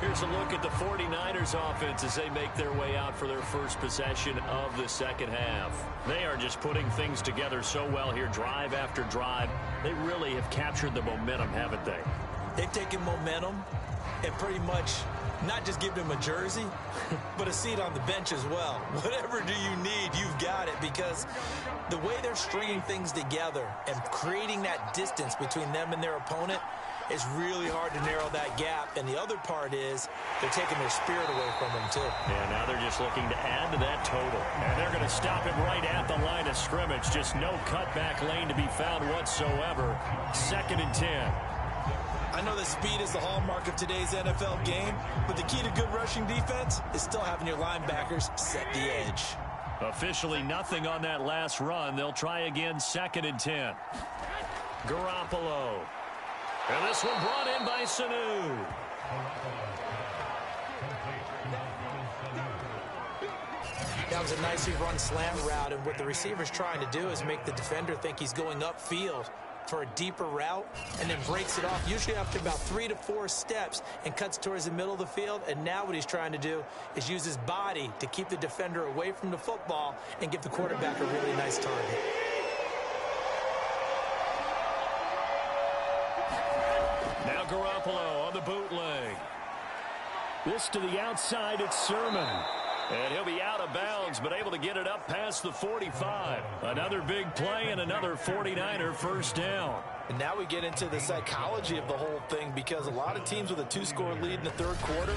Here's a look at the 49ers offense as they make their way out for their first possession of the second half. They are just putting things together so well here, drive after drive. They really have captured the momentum, haven't they? They've taken momentum and pretty much not just given him a jersey, but a seat on the bench as well. Whatever do you need, you've got it, because the way they're stringing things together and creating that distance between them and their opponent is really hard to narrow that gap. And the other part is they're taking their spirit away from them, too. Yeah, now they're just looking to add to that total. And they're going to stop him right at the line of scrimmage. Just no cutback lane to be found whatsoever. 2nd and 10. I know that speed is the hallmark of today's NFL game, but the key to good rushing defense is still having your linebackers set the edge. Officially nothing on that last run. They'll try again, 2nd and 10. Garoppolo. And this one brought in by Sanu. That was a nicely run slant route, and what the receiver's trying to do is make the defender think he's going upfield for a deeper route, and then breaks it off, usually after about 3 to 4 steps, and cuts towards the middle of the field. And now what he's trying to do is use his body to keep the defender away from the football and give the quarterback a really nice target. Now Garoppolo on the bootleg. This to the outside, it's Sermon. And he'll be out of bounds, but able to get it up past the 45. Another big play and another 49er first down. And now we get into the psychology of the whole thing, because a lot of teams with a 2-score lead in the third quarter,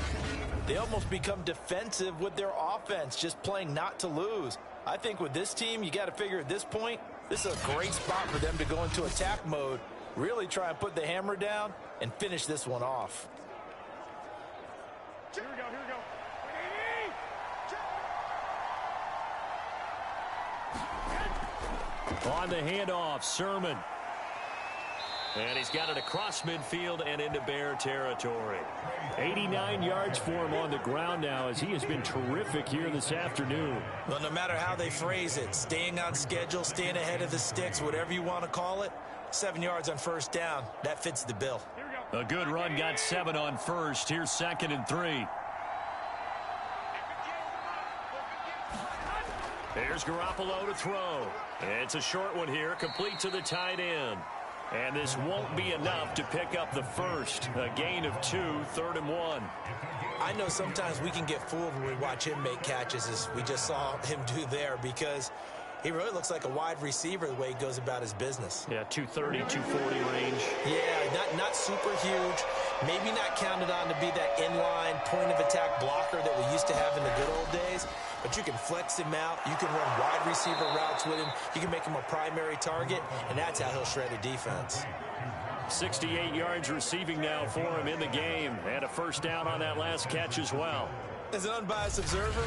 they almost become defensive with their offense, just playing not to lose. I think with this team, you got to figure at this point, this is a great spot for them to go into attack mode, really try and put the hammer down and finish this one off. Here we go, here we go. On the handoff, Sermon. And he's got it across midfield and into Bear territory. 89 yards for him on the ground now, as he has been terrific here this afternoon. Well, no matter how they phrase it, staying on schedule, staying ahead of the sticks, whatever you want to call it, 7 yards on first down, that fits the bill. A good run, got 7 on first. Here's 2nd and 3. There's Garoppolo to throw. It's a short one here, complete to the tight end. And this won't be enough to pick up the first. A gain of 2, 3rd and 1. I know sometimes we can get fooled when we watch him make catches, as we just saw him do there, because he really looks like a wide receiver the way he goes about his business. Yeah, 230, 240 range. Yeah, not super huge. Maybe not counted on to be that inline point-of-attack blocker that we used to have in the good old days. But you can flex him out. You can run wide receiver routes with him. You can make him a primary target, and that's how he'll shred a defense. 68 yards receiving now for him in the game, and a first down on that last catch as well. As an unbiased observer,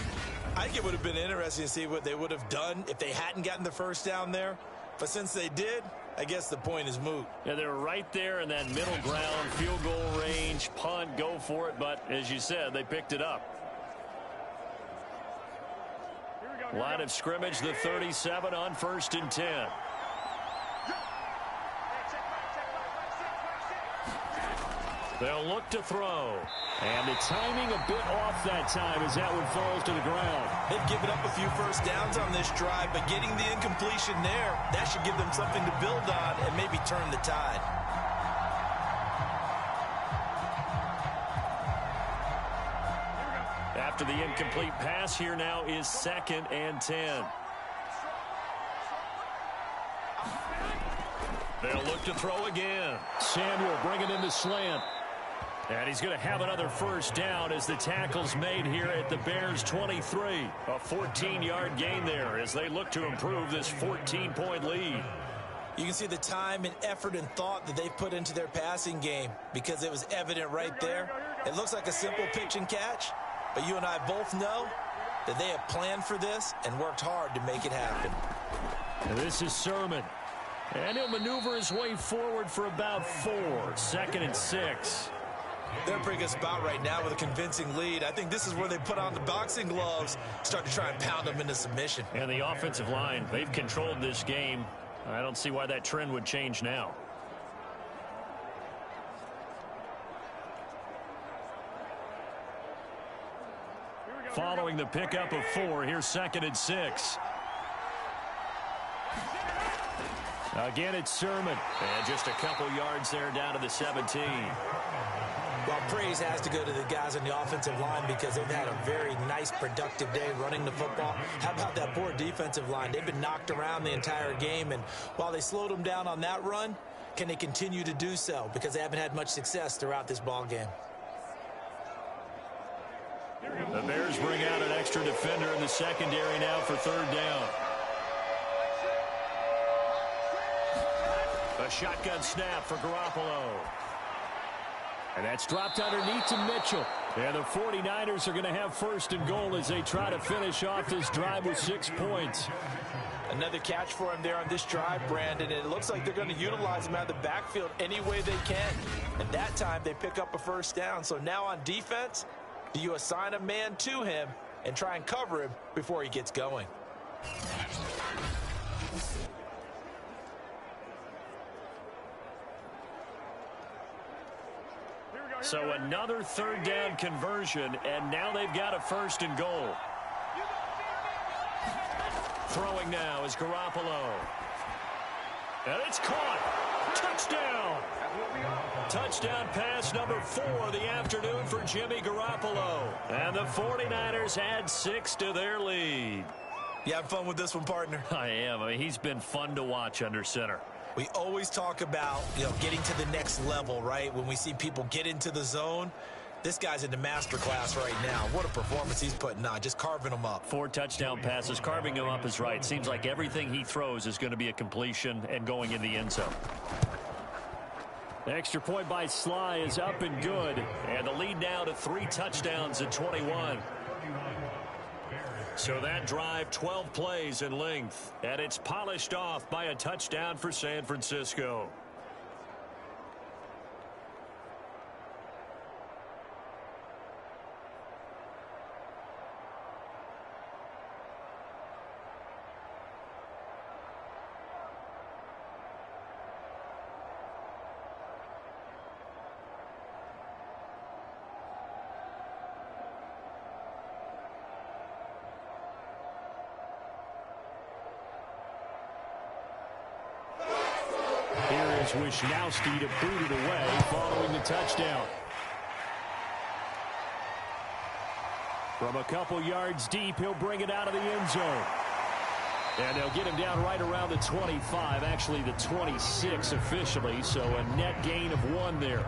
I think it would have been interesting to see what they would have done if they hadn't gotten the first down there. But since they did, I guess the point is moot. Yeah, they were right there in that middle ground, field goal range, punt, go for it. But as you said, they picked it up. Line of scrimmage, the 37 on 1st and 10. They'll look to throw. And the timing a bit off that time as that one falls to the ground. They've given up a few first downs on this drive, but getting the incompletion there, that should give them something to build on and maybe turn the tide. After the incomplete pass, here now is 2nd and 10. They'll look to throw again. Samuel bringing in the slant. And he's going to have another first down as the tackle's made here at the Bears 23. A 14-yard gain there as they look to improve this 14-point lead. You can see the time and effort and thought that they've put into their passing game because it was evident right there. It looks like a simple pitch and catch, but you and I both know that they have planned for this and worked hard to make it happen. And this is Sermon. And he'll maneuver his way forward for about 4. 2nd and 6. They're a pretty good spot right now with a convincing lead. I think this is where they put on the boxing gloves, start to try and pound them into submission. And the offensive line, they've controlled this game. I don't see why that trend would change now. Following the pickup of 4, here's 2nd and 6. Again, it's Sermon. And just a couple yards there down to the 17. Well, praise has to go to the guys on the offensive line because they've had a very nice, productive day running the football. How about that poor defensive line? They've been knocked around the entire game, and while they slowed them down on that run, can they continue to do so? Because they haven't had much success throughout this ball game. The Bears bring out an extra defender in the secondary now for 3rd down. A shotgun snap for Garoppolo. And that's dropped underneath to Mitchell. And the 49ers are going to have 1st and goal as they try to finish off this drive with 6 points. Another catch for him there on this drive, Brandon. And it looks like they're going to utilize him out of the backfield any way they can. And that time they pick up a 1st down. So now on defense, do you assign a man to him and try and cover him before he gets going? So another 3rd down conversion, and now they've got a 1st and goal. Throwing now is Garoppolo. And it's caught. Touchdown. Touchdown pass number 4 of the afternoon for Jimmy Garoppolo. And the 49ers add 6 to their lead. You having fun with this one, partner? I am. I mean, he's been fun to watch under center. We always talk about, getting to the next level, right? When we see people get into the zone, this guy's in the master class right now. What a performance he's putting on, just carving them up. 4 touchdown passes. Carving him up is right. Seems like everything he throws is going to be a completion and going in the end zone. The extra point by Sly is up and good. And the lead now to 3 touchdowns at 21. So that drive, 12 plays in length, and it's polished off by a touchdown for San Francisco. Wishnowski to boot it away following the touchdown. From a couple yards deep, he'll bring it out of the end zone. And they'll get him down right around the 25, actually the 26 officially, so a net gain of 1 there.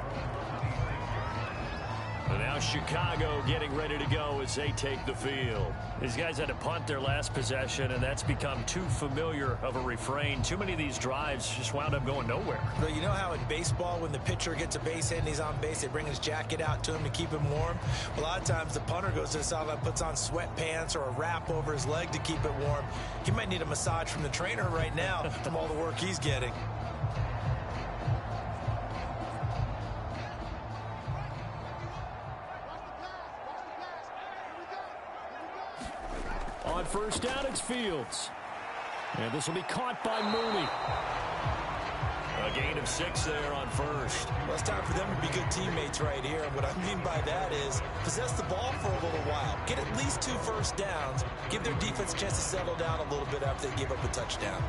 And now Chicago getting ready to go as they take the field. These guys had to punt their last possession, and that's become too familiar of a refrain. Too many of these drives just wound up going nowhere. But you know how in baseball, when the pitcher gets a base hit and he's on base, they bring his jacket out to him to keep him warm? A lot of times the punter goes to the sideline, puts on sweatpants or a wrap over his leg to keep it warm. He might need a massage from the trainer right now from all the work he's getting. On 1st down, it's Fields. And this will be caught by Mooney. A gain of 6 there on 1st. Well, it's time for them to be good teammates right here. And what I mean by that is possess the ball for a little while. Get at least 2 first downs. Give their defense a chance to settle down a little bit after they give up a touchdown.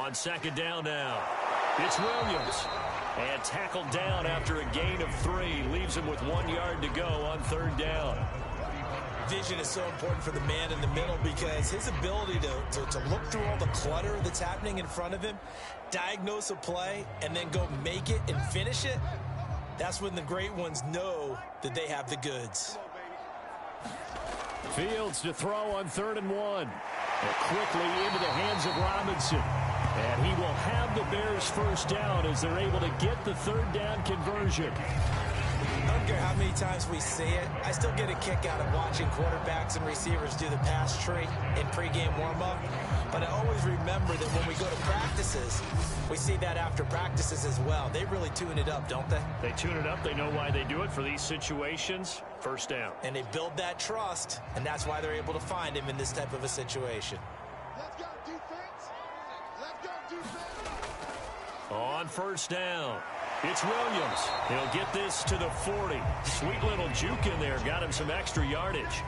On second down now, it's Williams. And tackled down after a gain of 3. Leaves him with 1 yard to go on third down. Vision is so important for the man in the middle because his ability to look through all the clutter that's happening in front of him, diagnose a play, and then go make it and finish it, that's when the great ones know that they have the goods. Fields to throw on 3rd and 1. And quickly into the hands of Robinson. And he will have the Bears first down as they're able to get the third down conversion. I don't care how many times we see it. I still get a kick out of watching quarterbacks and receivers do the pass tree in pregame warm-up. But I always remember that when we go to practices, we see that after practices as well. They really tune it up, don't they? They tune it up. They know why they do it for these situations. First down. And they build that trust, and that's why they're able to find him in this type of a situation. Let's go, defense. Let's go, defense. On first down, it's Williams. He'll get this to the 40. Sweet little juke in there. Got him some extra yardage.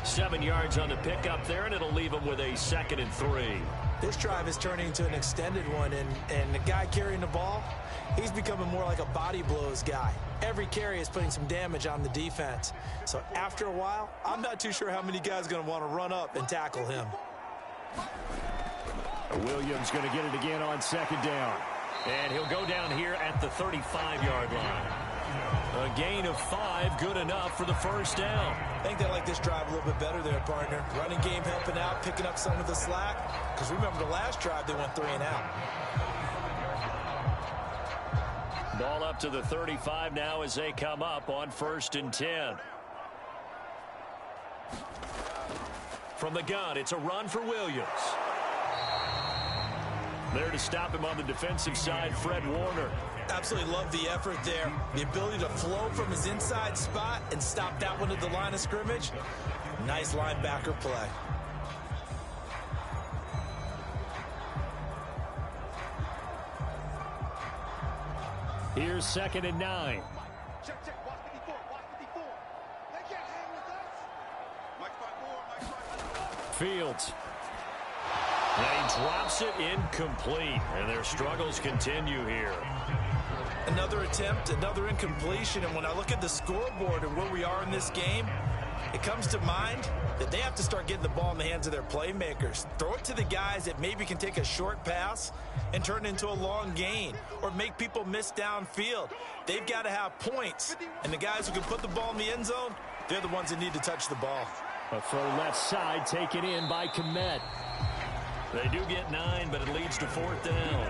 7 yards on the pickup there, and it'll leave him with a 2nd and 3. This drive is turning into an extended one, and the guy carrying the ball, he's becoming more like a body blows guy. Every carry is putting some damage on the defense. So after a while, I'm not too sure how many guys are going to want to run up and tackle him. Williams going to get it again on second down. And he'll go down here at the 35-yard line. A gain of 5, good enough for the first down. I think they like this drive a little bit better there, partner. Running game helping out, picking up some of the slack. Because remember the last drive, they went 3 and out. Ball up to the 35 now as they come up on 1st and 10. From the gun, it's a run for Williams. There to stop him on the defensive side, Fred Warner. Absolutely love the effort there. The ability to flow from his inside spot and stop that one at the line of scrimmage. Nice linebacker play. Here's 2nd and 9. Check, check. Watch 54. Watch 54. They can't hang with us. Mike 5-4. Fields. And he drops it incomplete, and their struggles continue here. Another attempt, another incompletion, and when I look at the scoreboard and where we are in this game, it comes to mind that they have to start getting the ball in the hands of their playmakers. Throw it to the guys that maybe can take a short pass and turn it into a long gain or make people miss downfield. They've got to have points, and the guys who can put the ball in the end zone, they're the ones that need to touch the ball. A throw left side taken in by Kmet. They do get 9, but it leads to 4th down.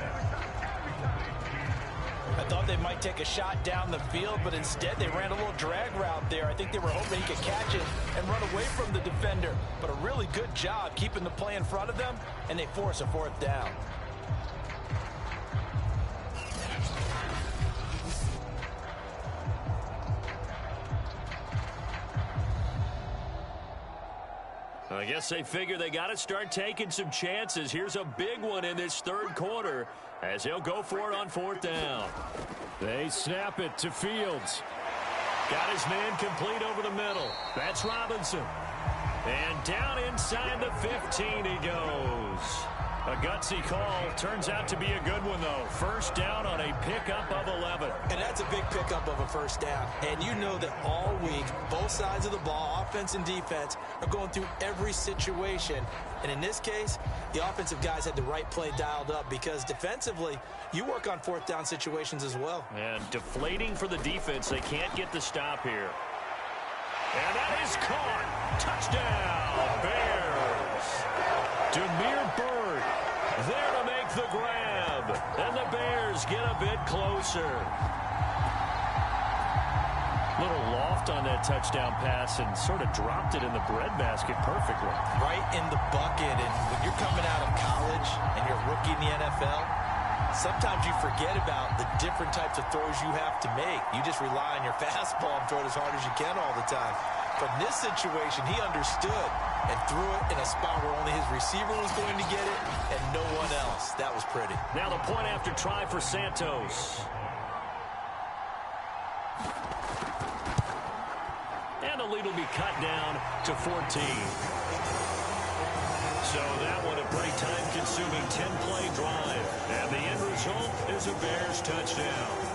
I thought they might take a shot down the field, but instead they ran a little drag route there. I think they were hoping he could catch it and run away from the defender. But a really good job keeping the play in front of them, and they force a 4th down. I guess they figure they got to start taking some chances. Here's a big one in this 3rd quarter as he'll go for it on 4th down. They snap it to Fields. Got his man complete over the middle. That's Robinson. And down inside the 15 he goes. A gutsy call. Turns out to be a good one, though. First down on a pickup of 11. And that's a big pickup of a first down. And you know that all week, both sides of the ball, offense and defense, are going through every situation. And in this case, the offensive guys had the right play dialed up because defensively, you work on 4th down situations as well. And deflating for the defense. They can't get the stop here. And that is caught. Touchdown, Bears. Damiere Byrd there to make the grab. And the Bears get a bit closer. Little loft on that touchdown pass and sort of dropped it in the breadbasket perfectly. Right in the bucket. And when you're coming out of college and you're a rookie in the NFL, sometimes you forget about the different types of throws you have to make. You just rely on your fastball and throw it as hard as you can all the time. But in this situation, he understood and threw it in a spot where only his receiver was going to get it and no one else. That was pretty. Now the point after try for Santos. And the lead will be cut down to 14. So that one a pretty time-consuming 10-play drive. And the end result is a Bears touchdown.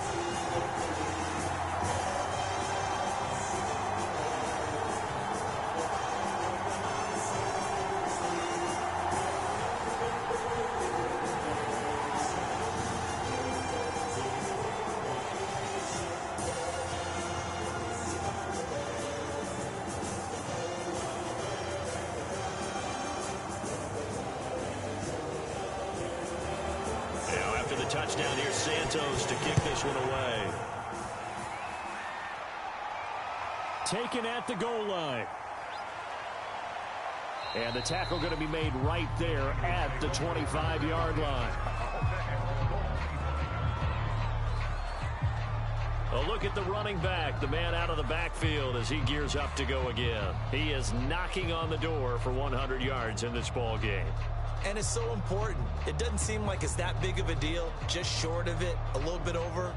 Touchdown here, Santos to kick this one away. Taken at the goal line. And the tackle going to be made right there at the 25-yard line. A look at the running back, the man out of the backfield as he gears up to go again. He is knocking on the door for 100 yards in this ball game. And it's so important. It doesn't seem like it's that big of a deal. Just short of it, a little bit over.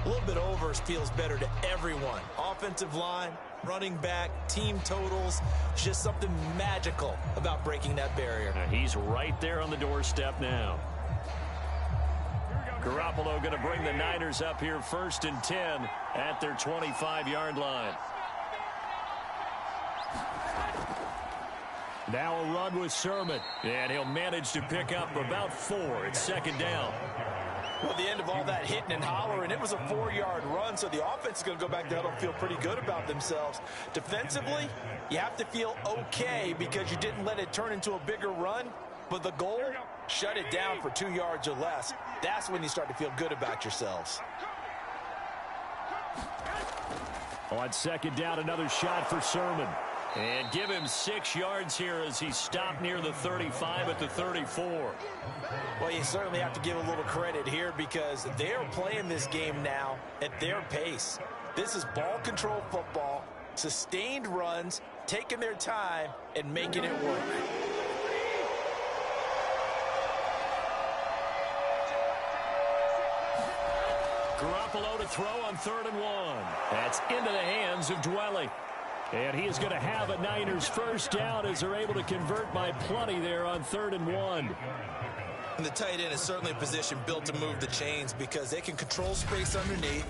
A little bit over feels better to everyone. Offensive line, running back, team totals. Just something magical about breaking that barrier. He's right there on the doorstep now. Garoppolo going to bring the Niners up here 1st and 10 at their 25-yard line. Now a run with Sermon, and he'll manage to pick up about 4. It's 2nd down. Well, the end of all that hitting and hollering, it was a 4-yard run, so the offense is going to go back there and feel pretty good about themselves. Defensively, you have to feel okay because you didn't let it turn into a bigger run, but the goal, shut it down for 2 yards or less. That's when you start to feel good about yourselves. On 2nd down, another shot for Sermon. And give him 6 yards here as he stopped near the 35 at the 34. Well, you certainly have to give a little credit here because they're playing this game now at their pace. This is ball control football, sustained runs, taking their time, and making it work. Garoppolo to throw on 3rd and 1. That's into the hands of Dwelly. And he is going to have a Niners 1st down as they're able to convert by plenty there on 3rd and 1. And the tight end is certainly a position built to move the chains because they can control space underneath.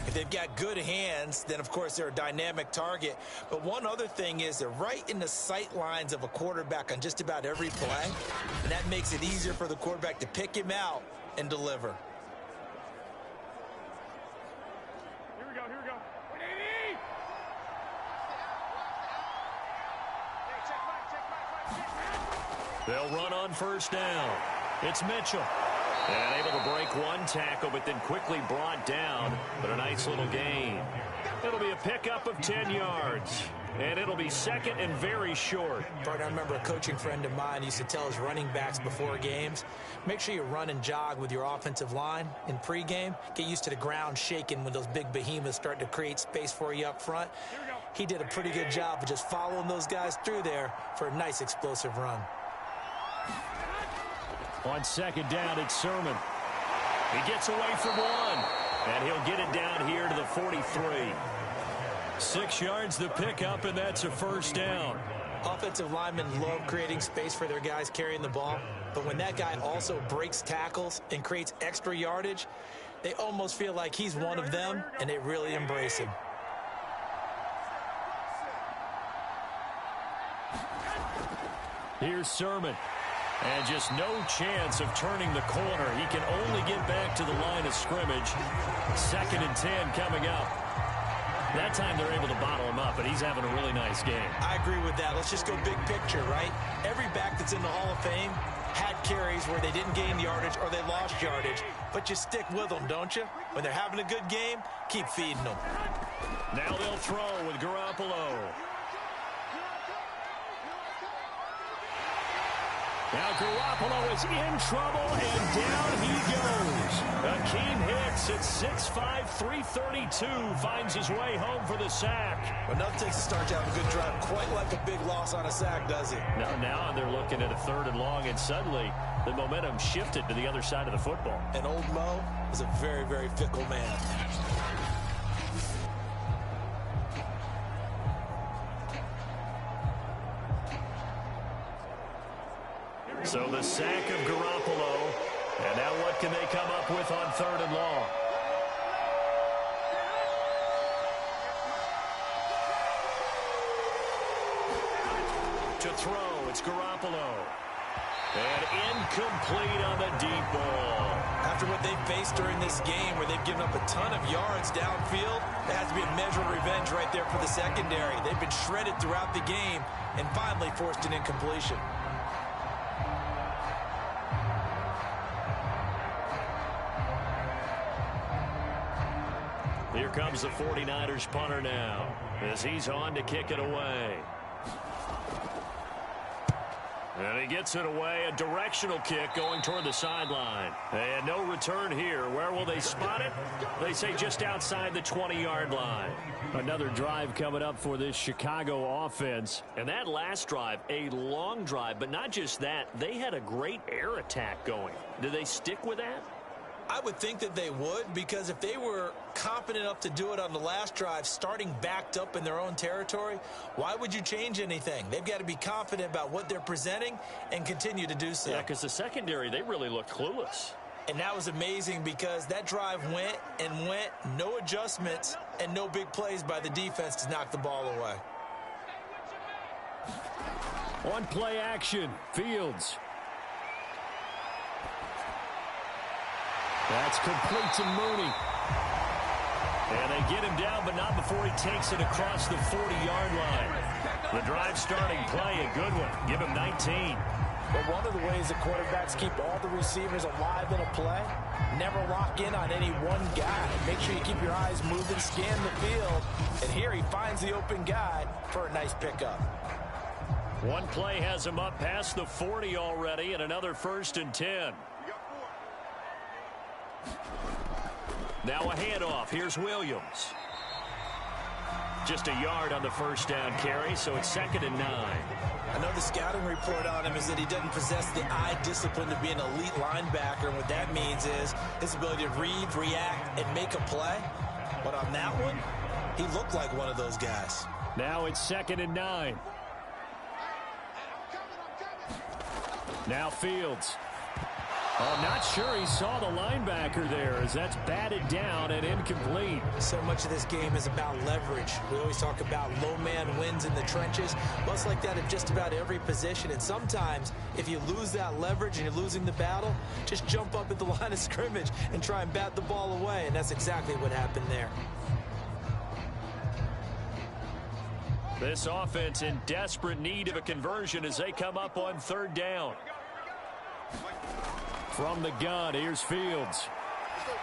If they've got good hands, then, of course, they're a dynamic target. But one other thing is they're right in the sight lines of a quarterback on just about every play. And that makes it easier for the quarterback to pick him out and deliver. They'll run on 1st down. It's Mitchell. And able to break one tackle, but then quickly brought down. But a nice little gain. It'll be a pickup of 10 yards. And it'll be 2nd and very short. I remember a coaching friend of mine used to tell his running backs before games, make sure you run and jog with your offensive line in pregame. Get used to the ground shaking when those big behemoths start to create space for you up front. He did a pretty good job of just following those guys through there for a nice explosive run. On 2nd down, it's Sermon. He gets away from one, and he'll get it down here to the 43. 6 yards the pickup, and that's a 1st down. Offensive linemen love creating space for their guys carrying the ball, but when that guy also breaks tackles and creates extra yardage, they almost feel like he's one of them, and they really embrace him. Here's Sermon. And just no chance of turning the corner. He can only get back to the line of scrimmage. 2nd and 10 coming up. That time they're able to bottle him up, but he's having a really nice game. I agree with that. Let's just go big picture, right? Every back that's in the Hall of Fame had carries where they didn't gain yardage or they lost yardage. But you stick with them, don't you? When they're having a good game, keep feeding them. Now they'll throw with Garoppolo. Now Garoppolo is in trouble, and down he goes. Akeem Hicks at 6'5", 332 finds his way home for the sack. Well, nothing takes a start to have a good drive. Quite like a big loss on a sack, does it? Now they're looking at a 3rd and long, and suddenly the momentum shifted to the other side of the football. And old Mo is a very, very fickle man. So the sack of Garoppolo. And now what can they come up with on 3rd and long? To throw, it's Garoppolo. And incomplete on the deep ball. After what they've faced during this game where they've given up a ton of yards downfield, there has to be a measure of revenge right there for the secondary. They've been shredded throughout the game and finally forced an incompletion. Here comes the 49ers punter now as he's on to kick it away. And he gets it away, a directional kick going toward the sideline. And no return here. Where will they spot it? They say just outside the 20-yard line. Another drive coming up for this Chicago offense. And that last drive, a long drive, but not just that. They had a great air attack going. Do they stick with that? I would think that they would, because if they were confident enough to do it on the last drive, starting backed up in their own territory, why would you change anything? They've got to be confident about what they're presenting and continue to do so. Yeah, because the secondary, they really looked clueless. And that was amazing because that drive went and went, no adjustments and no big plays by the defense to knock the ball away. On play action, Fields. That's complete to Mooney. And they get him down, but not before he takes it across the 40-yard line. The drive starting play, a good one. Give him 19. But one of the ways that quarterbacks keep all the receivers alive in a play, never lock in on any one guy. Make sure you keep your eyes moving, scan the field. And here he finds the open guy for a nice pickup. One play has him up past the 40 already, and another 1st and 10. Now a handoff. Here's Williams. Just a yard on the 1st down carry, so it's 2nd and 9. I know the scouting report on him is that he doesn't possess the eye discipline to be an elite linebacker. And what that means is his ability to read, react, and make a play. But on that one, he looked like one of those guys. Now it's 2nd and 9. Now Fields. I'm not sure he saw the linebacker there as that's batted down and incomplete. So much of this game is about leverage. We always talk about low man wins in the trenches. Well, it's like that at just about every position. And sometimes if you lose that leverage and you're losing the battle, just jump up at the line of scrimmage and try and bat the ball away. And that's exactly what happened there. This offense in desperate need of a conversion as they come up on 3rd down. From the gun, here's Fields.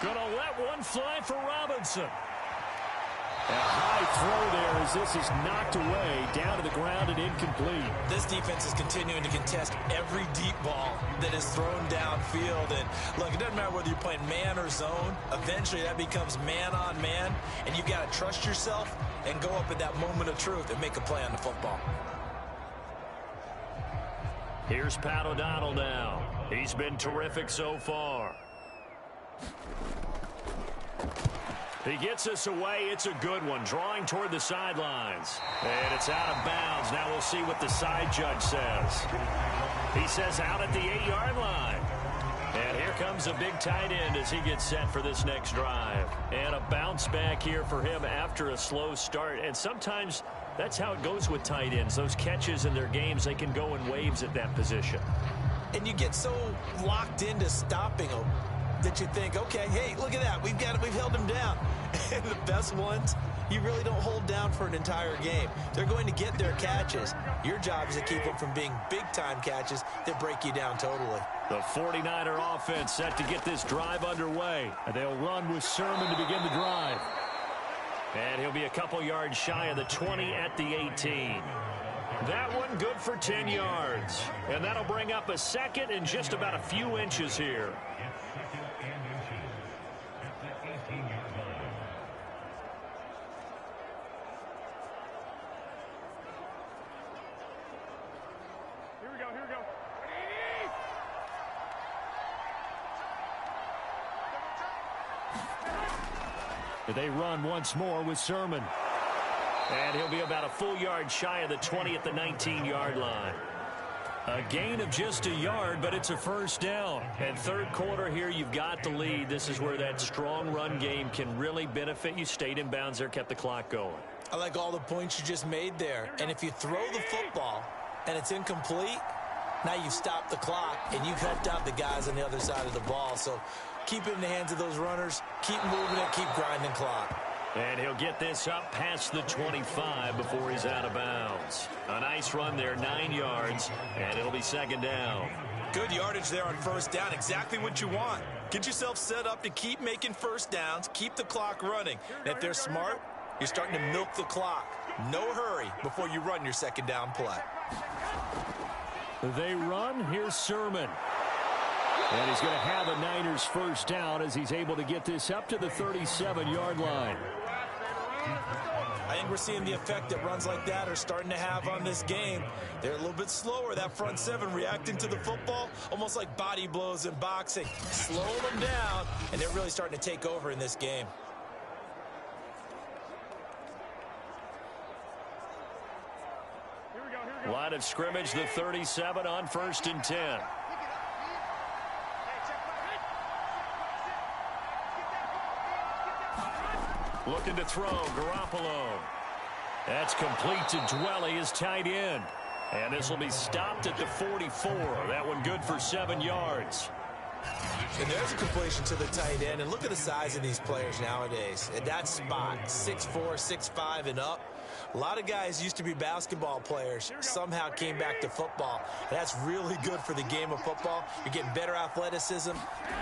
Gonna let one fly for Robinson. A high throw there as this is knocked away, down to the ground and incomplete. This defense is continuing to contest every deep ball that is thrown downfield. And look, it doesn't matter whether you're playing man or zone. Eventually that becomes man on man, and you've got to trust yourself and go up at that moment of truth and make a play on the football. Here's Pat O'Donnell now. He's been terrific so far. He gets us away. It's a good one. Drawing toward the sidelines. And it's out of bounds. Now we'll see what the side judge says. He says out at the 8-yard line. And here comes a big tight end as he gets set for this next drive. And a bounce back here for him after a slow start. And sometimes that's how it goes with tight ends. Those catches in their games, they can go in waves at that position. And you get so locked into stopping them that you think, okay, hey, look at that. We've held him down. And the best ones, you really don't hold down for an entire game. They're going to get their catches. Your job is to keep them from being big-time catches that break you down totally. The 49er offense set to get this drive underway. And they'll run with Sermon to begin the drive. And he'll be a couple yards shy of the 20 at the 18. That one good for 10 yards. And that'll bring up a 2nd and just about a few inches here. They run once more with Sermon. And he'll be about a full yard shy of the 20 at the 19-yard line. A gain of just a yard, but it's a first down. And third quarter here, you've got the lead. This is where that strong run game can really benefit you. Stayed in bounds there, kept the clock going. I like all the points you just made there. And if you throw the football and it's incomplete, now you've stopped the clock and you've helped out the guys on the other side of the ball. So keep it in the hands of those runners. Keep moving it. Keep grinding clock. And he'll get this up past the 25 before he's out of bounds. A nice run there, 9 yards, and it'll be second down. Good yardage there on first down. Exactly what you want. Get yourself set up to keep making first downs, keep the clock running. And if they're smart, you're starting to milk the clock. No hurry before you run your second down play. They run. Here's Sermon. And he's going to have a Niners first down as he's able to get this up to the 37-yard line. I think we're seeing the effect that runs like that are starting to have on this game. They're a little bit slower, that front seven reacting to the football, almost like body blows in boxing. Slowing them down, and they're really starting to take over in this game. Line of scrimmage, the 37 on 1st and 10. Looking to throw, Garoppolo. That's complete to Dwelly, his tight end. And this will be stopped at the 44. That one good for 7 yards. And there's a completion to the tight end. And look at the size of these players nowadays. At that spot, 6'4", 6'5", and up. A lot of guys used to be basketball players, somehow came back to football. That's really good for the game of football. You're getting better athleticism,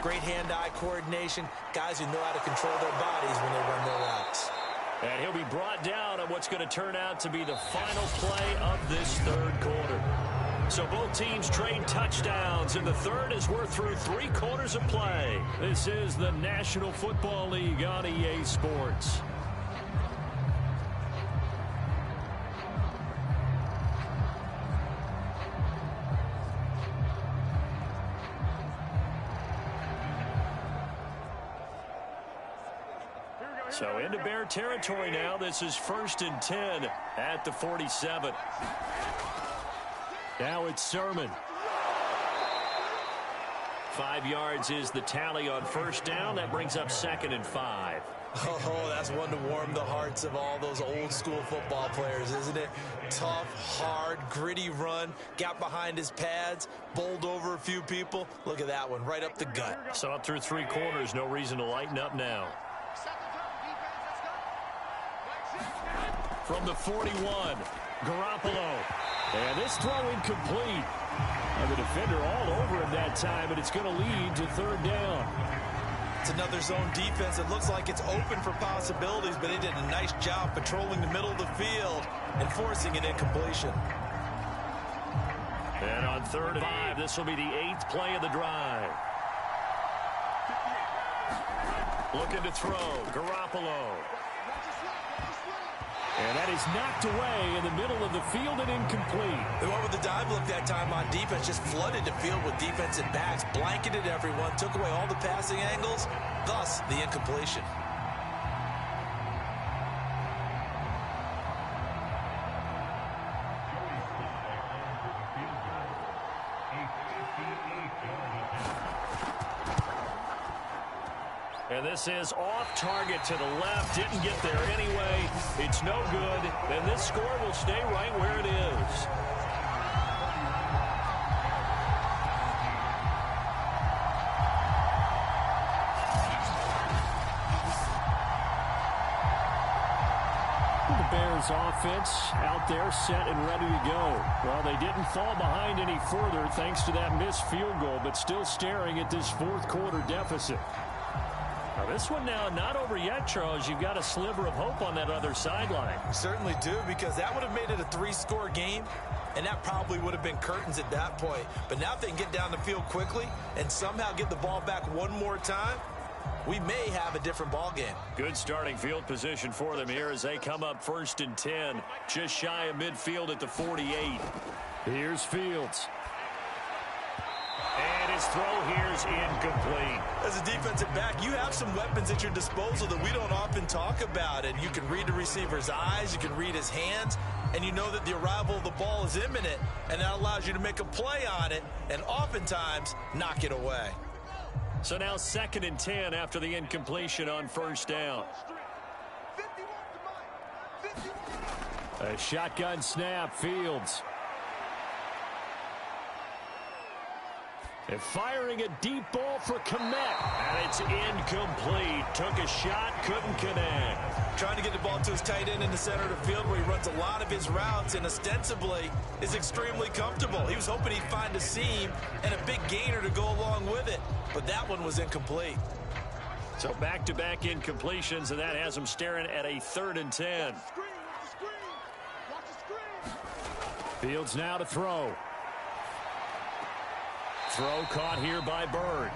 great hand-eye coordination, guys who know how to control their bodies when they run their routes. And he'll be brought down on what's going to turn out to be the final play of this third quarter. So both teams trade touchdowns, and the third as we're through 3 quarters of play. This is the National Football League on EA Sports. So into Bear territory now. This is 1st and 10 at the 47. Now it's Sermon. 5 yards is the tally on first down. That brings up 2nd and 5. Oh, that's one to warm the hearts of all those old school football players, isn't it? Tough, hard, gritty run. Got behind his pads, bowled over a few people. Look at that one, right up the gut. So up through 3 quarters, no reason to lighten up now. From the 41, Garoppolo. And this throw incomplete. And the defender all over him that time, and it's going to lead to 3rd down. It's another zone defense. It looks like it's open for possibilities, but they did a nice job patrolling the middle of the field and forcing an incompletion. And on 3rd and 5, this will be the 8th play of the drive. Looking to throw, Garoppolo. And that is knocked away in the middle of the field and incomplete. They went with the dive look that time on defense, just flooded the field with defensive backs, blanketed everyone, took away all the passing angles, thus the incompletion. And this is off target to the left. Didn't get there anyway. It's no good. And this score will stay right where it is. The Bears offense out there set and ready to go. Well, they didn't fall behind any further thanks to that missed field goal, but still staring at this 4th quarter deficit. Now this one now not over yet, Charles. You've got a sliver of hope on that other sideline. Certainly do, because that would have made it a 3-score game, and that probably would have been curtains at that point. But now if they can get down the field quickly and somehow get the ball back one more time, we may have a different ball game. Good starting field position for them here as they come up 1st and 10, just shy of midfield at the 48. Here's Fields. And His throw here's incomplete. As a defensive back, you have some weapons at your disposal that we don't often talk about. And you can read the receiver's eyes, you can read his hands, and you know that the arrival of the ball is imminent, and that allows you to make a play on it and oftentimes knock it away. So now 2nd and 10 after the incompletion on first down. A shotgun snap, Fields. And firing a deep ball for Kmet. And it's incomplete. Took a shot, couldn't connect. Trying to get the ball to his tight end in the center of the field where he runs a lot of his routes and ostensibly is extremely comfortable. He was hoping he'd find a seam and a big gainer to go along with it. But that one was incomplete. So back-to-back incompletions, and that has him staring at a 3rd and 10. Fields now to throw. Throw caught here by Bird.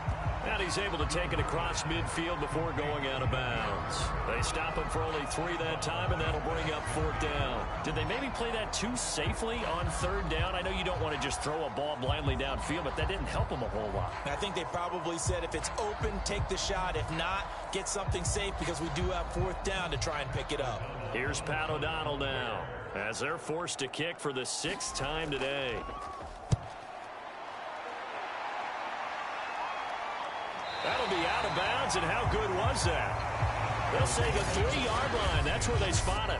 And he's able to take it across midfield before going out of bounds. They stop him for only 3 that time, and that'll bring up 4th down. Did they maybe play that too safely on 3rd down? I know you don't want to just throw a ball blindly downfield, but that didn't help him a whole lot. I think they probably said if it's open, take the shot. If not, get something safe because we do have 4th down to try and pick it up. Here's Pat O'Donnell now as they're forced to kick for the 6th time today. That'll be out of bounds, and how good was that? They'll say the 3-yard line. That's where they spot it.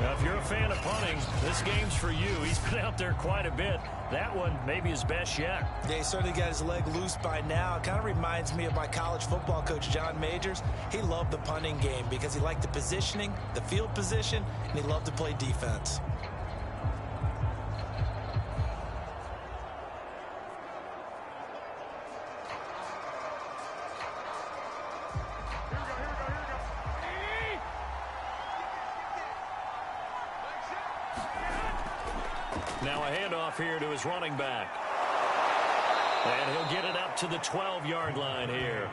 Now, if you're a fan of punting, this game's for you. He's been out there quite a bit. That one maybe his best yet. Yeah, he certainly got his leg loose by now. It kind of reminds me of my college football coach, John Majors. He loved the punting game because he liked the positioning, the field position, and he loved to play defense. Now a handoff here to his running back. And he'll get it up to the 12-yard line here.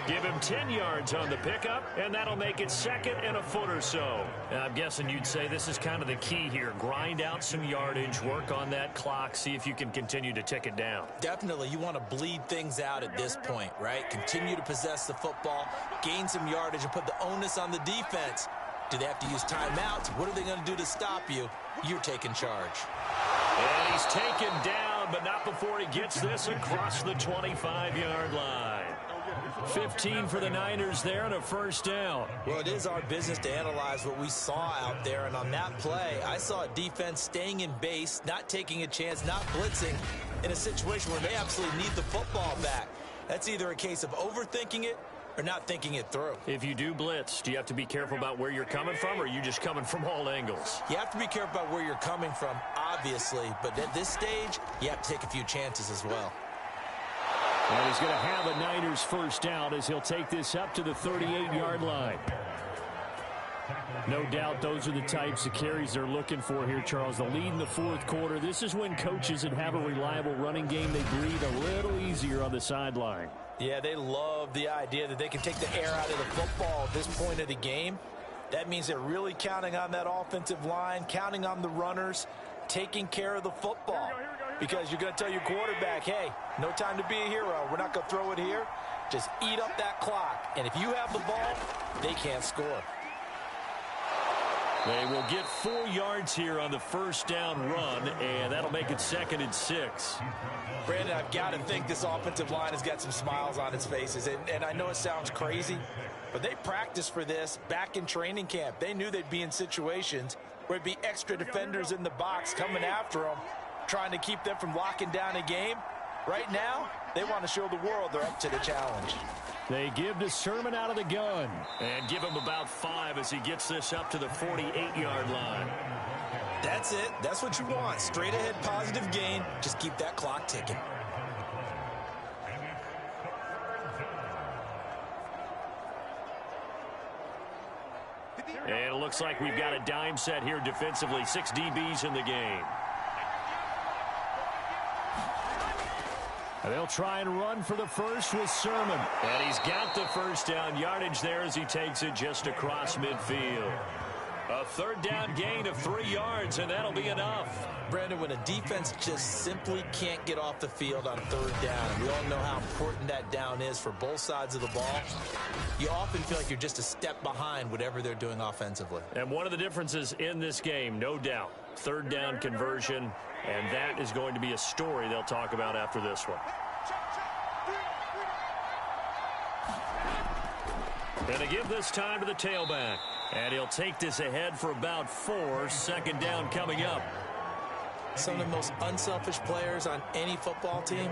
Give him 10 yards on the pickup, and that'll make it 2nd and a foot or so. And I'm guessing you'd say this is kind of the key here. Grind out some yardage, work on that clock, see if you can continue to tick it down. Definitely, you want to bleed things out at this point, right? Continue to possess the football, gain some yardage, and put the onus on the defense. Do they have to use timeouts? What are they going to do to stop you? You're taking charge. And he's taken down, but not before he gets this across the 25-yard line. 15 for the Niners there and a 1st down. Well, it is our business to analyze what we saw out there, and on that play, I saw a defense staying in base, not taking a chance, not blitzing in a situation where they absolutely need the football back. That's either a case of overthinking it or not thinking it through. If you do blitz, do you have to be careful about where you're coming from, or are you just coming from all angles? You have to be careful about where you're coming from, obviously, but at this stage, you have to take a few chances as well. And he's going to have a Niners 1st down as he'll take this up to the 38-yard line. No doubt those are the types of carries they're looking for here, Charles. The lead in the 4th quarter. This is when coaches that have a reliable running game, they breathe a little easier on the sideline. Yeah, they love the idea that they can take the air out of the football at this point of the game. That means they're really counting on that offensive line, counting on the runners, taking care of the football. Because you're going to tell your quarterback, hey, no time to be a hero. We're not going to throw it here. Just eat up that clock. And if you have the ball, they can't score. They will get 4 yards here on the 1st down run, and that'll make it 2nd and 6. Brandon, I've got to think this offensive line has got some smiles on its faces. And I know it sounds crazy, but they practiced for this back in training camp. They knew they'd be in situations where it'd be extra defenders in the box coming after them, trying to keep them from locking down a game. Right now, they want to show the world they're up to the challenge. They give to Sermon out of the gun and give him about 5 as he gets this up to the 48-yard line. That's it. That's what you want. Straight ahead positive gain. Just keep that clock ticking. And it looks like we've got a dime set here defensively. 6 DBs in the game. And they'll try and run for the first with Sermon. And he's got the 1st down yardage there as he takes it just across midfield. A 3rd down gain of 3 yards. yards, and that'll be enough. Brandon, when a defense just simply can't get off the field on third down, and we all know how important that down is for both sides of the ball, you often feel like you're just a step behind whatever they're doing offensively. And one of the differences in this game, no doubt, third down conversion, and that is going to be a story they'll talk about after this one. And to give this time to the tailback. And he'll take this ahead for about 4. Second down coming up. Some of the most unselfish players on any football team,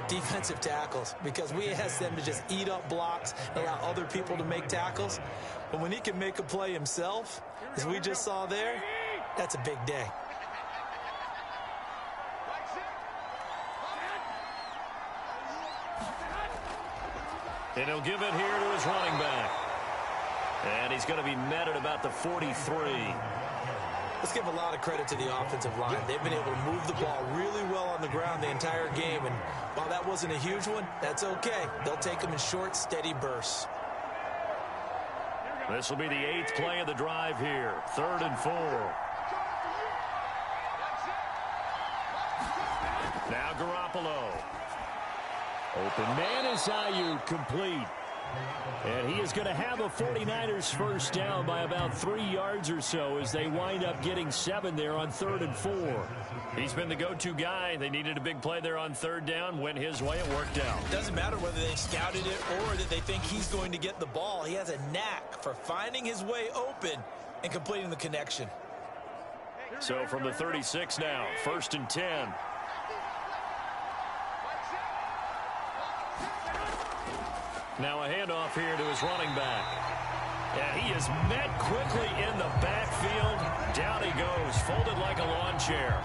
defensive tackles, because we ask them to just eat up blocks and allow other people to make tackles. But when he can make a play himself, as we just saw there, that's a big day. And he'll give it here to his running back. And he's going to be met at about the 43. Let's give a lot of credit to the offensive line. They've been able to move the ball really well on the ground the entire game. And while that wasn't a huge one, that's okay. They'll take them in short, steady bursts. This will be the 8th play of the drive here. 3rd and 4. Now Garoppolo. Open man is Ayuk, complete. And he is going to have a 49ers first down by about 3 yards or so as they wind up getting 7 there on 3rd and 4. He's been the go-to guy. They needed a big play there on 3rd down. Went his way. It worked out. Doesn't matter whether they scouted it or that they think he's going to get the ball. He has a knack for finding his way open and completing the connection. So from the 36 now, 1st and 10. Now a handoff here to his running back. And he is met quickly in the backfield. Down he goes, folded like a lawn chair.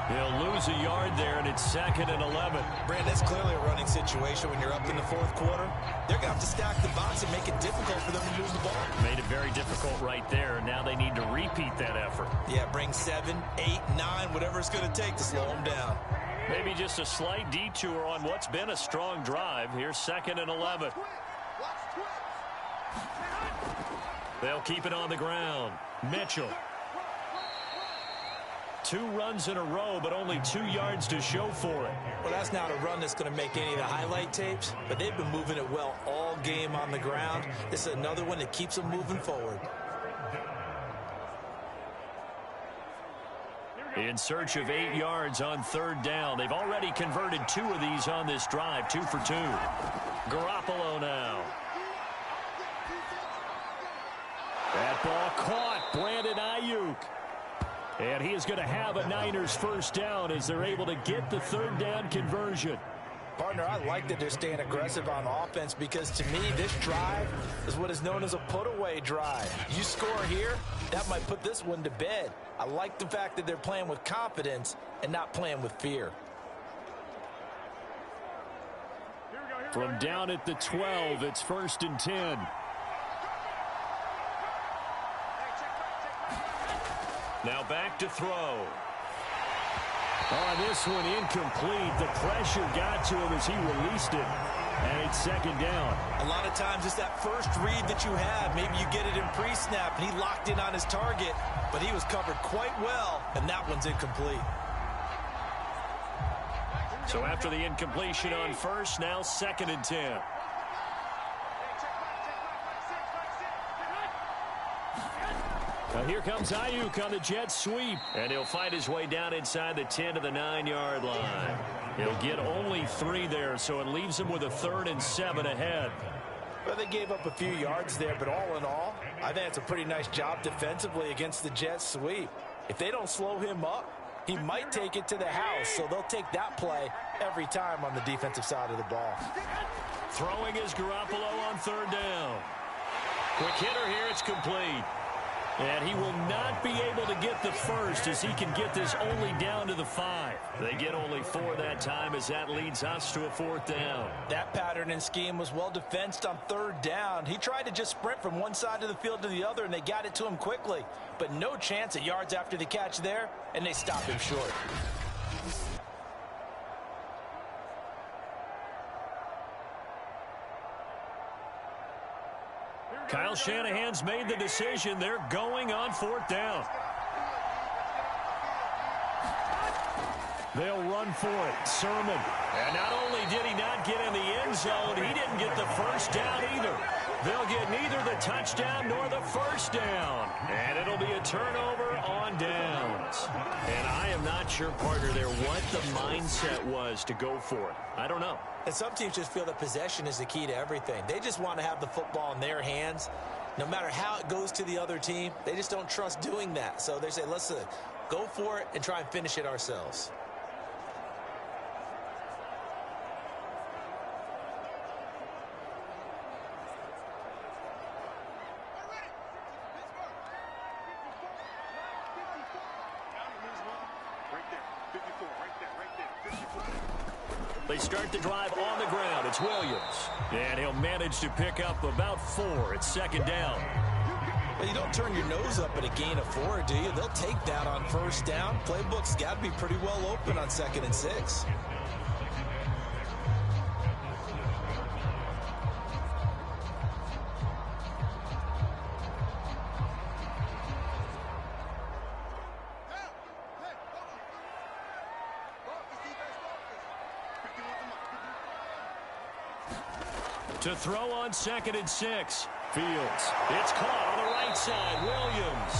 He'll lose a yard there, and it's 2nd and 11. Brand, that's clearly a running situation when you're up in the 4th quarter. They're going to have to stack the box and make it difficult for them to move the ball. Made it very difficult right there. Now they need to repeat that effort. Yeah, bring 7, 8, 9, whatever it's going to take to slow them down. Maybe just a slight detour on what's been a strong drive. Here's 2nd and 11. They'll keep it on the ground. Mitchell. 2 runs in a row, but only 2 yards to show for it. Well, that's not a run that's going to make any of the highlight tapes, but they've been moving it well all game on the ground. This is another one that keeps them moving forward. In search of 8 yards on 3rd down. They've already converted 2 of these on this drive, 2 for 2. Garoppolo now. That ball caught. Brandon Ayuk. And he is going to have a Niners first down as they're able to get the 3rd down conversion. Partner, I like that they're staying aggressive on offense because to me, this drive is what is known as a put-away drive. You score here, that might put this one to bed. I like the fact that they're playing with confidence and not playing with fear. From down at the 12, it's 1st and 10. Now back to throw. On this one, incomplete. The pressure got to him as he released it. And it's 2nd down. A lot of times it's that first read that you have. Maybe you get it in pre-snap, and he locked in on his target, but he was covered quite well, and that one's incomplete. So after the incompletion on 1st, now 2nd and 10. Now here comes Ayuk on the jet sweep. And he'll find his way down inside the 10 to the 9-yard line. He'll get only 3 there, so it leaves him with a 3rd and 7 ahead. Well, they gave up a few yards there, but all in all, I think it's a pretty nice job defensively against the jet sweep. If they don't slow him up, he might take it to the house, so they'll take that play every time on the defensive side of the ball. Throwing is Garoppolo on 3rd down. Quick hitter here, it's complete. And he will not be able to get the first as he can get this only down to the 5. They get only 4 that time as that leads us to a 4th down. That pattern and scheme was well defensed on 3rd down. He tried to just sprint from one side of the field to the other, and they got it to him quickly. But no chance at yards after the catch there, and they stop him short. Kyle Shanahan's made the decision. They're going on 4th down. They'll run for it. Sermon. And not only did he not get in the end zone, he didn't get the first down either. They'll get neither the touchdown nor the first down. And it'll be a turnover on downs. And I am not sure, partner, there what the mindset was to go for it. I don't know. And some teams just feel that possession is the key to everything. They just want to have the football in their hands. No matter how it goes to the other team, they just don't trust doing that. So they say, listen, go for it and try and finish it ourselves. They start the drive on the ground. It's Williams. And he'll manage to pick up about 4. It's second down. Well, you don't turn your nose up at a gain of 4, do you? They'll take that on first down. Playbook's got to be pretty well open on 2nd and 6. To throw on 2nd and 6. Fields. It's caught on the right side. Williams.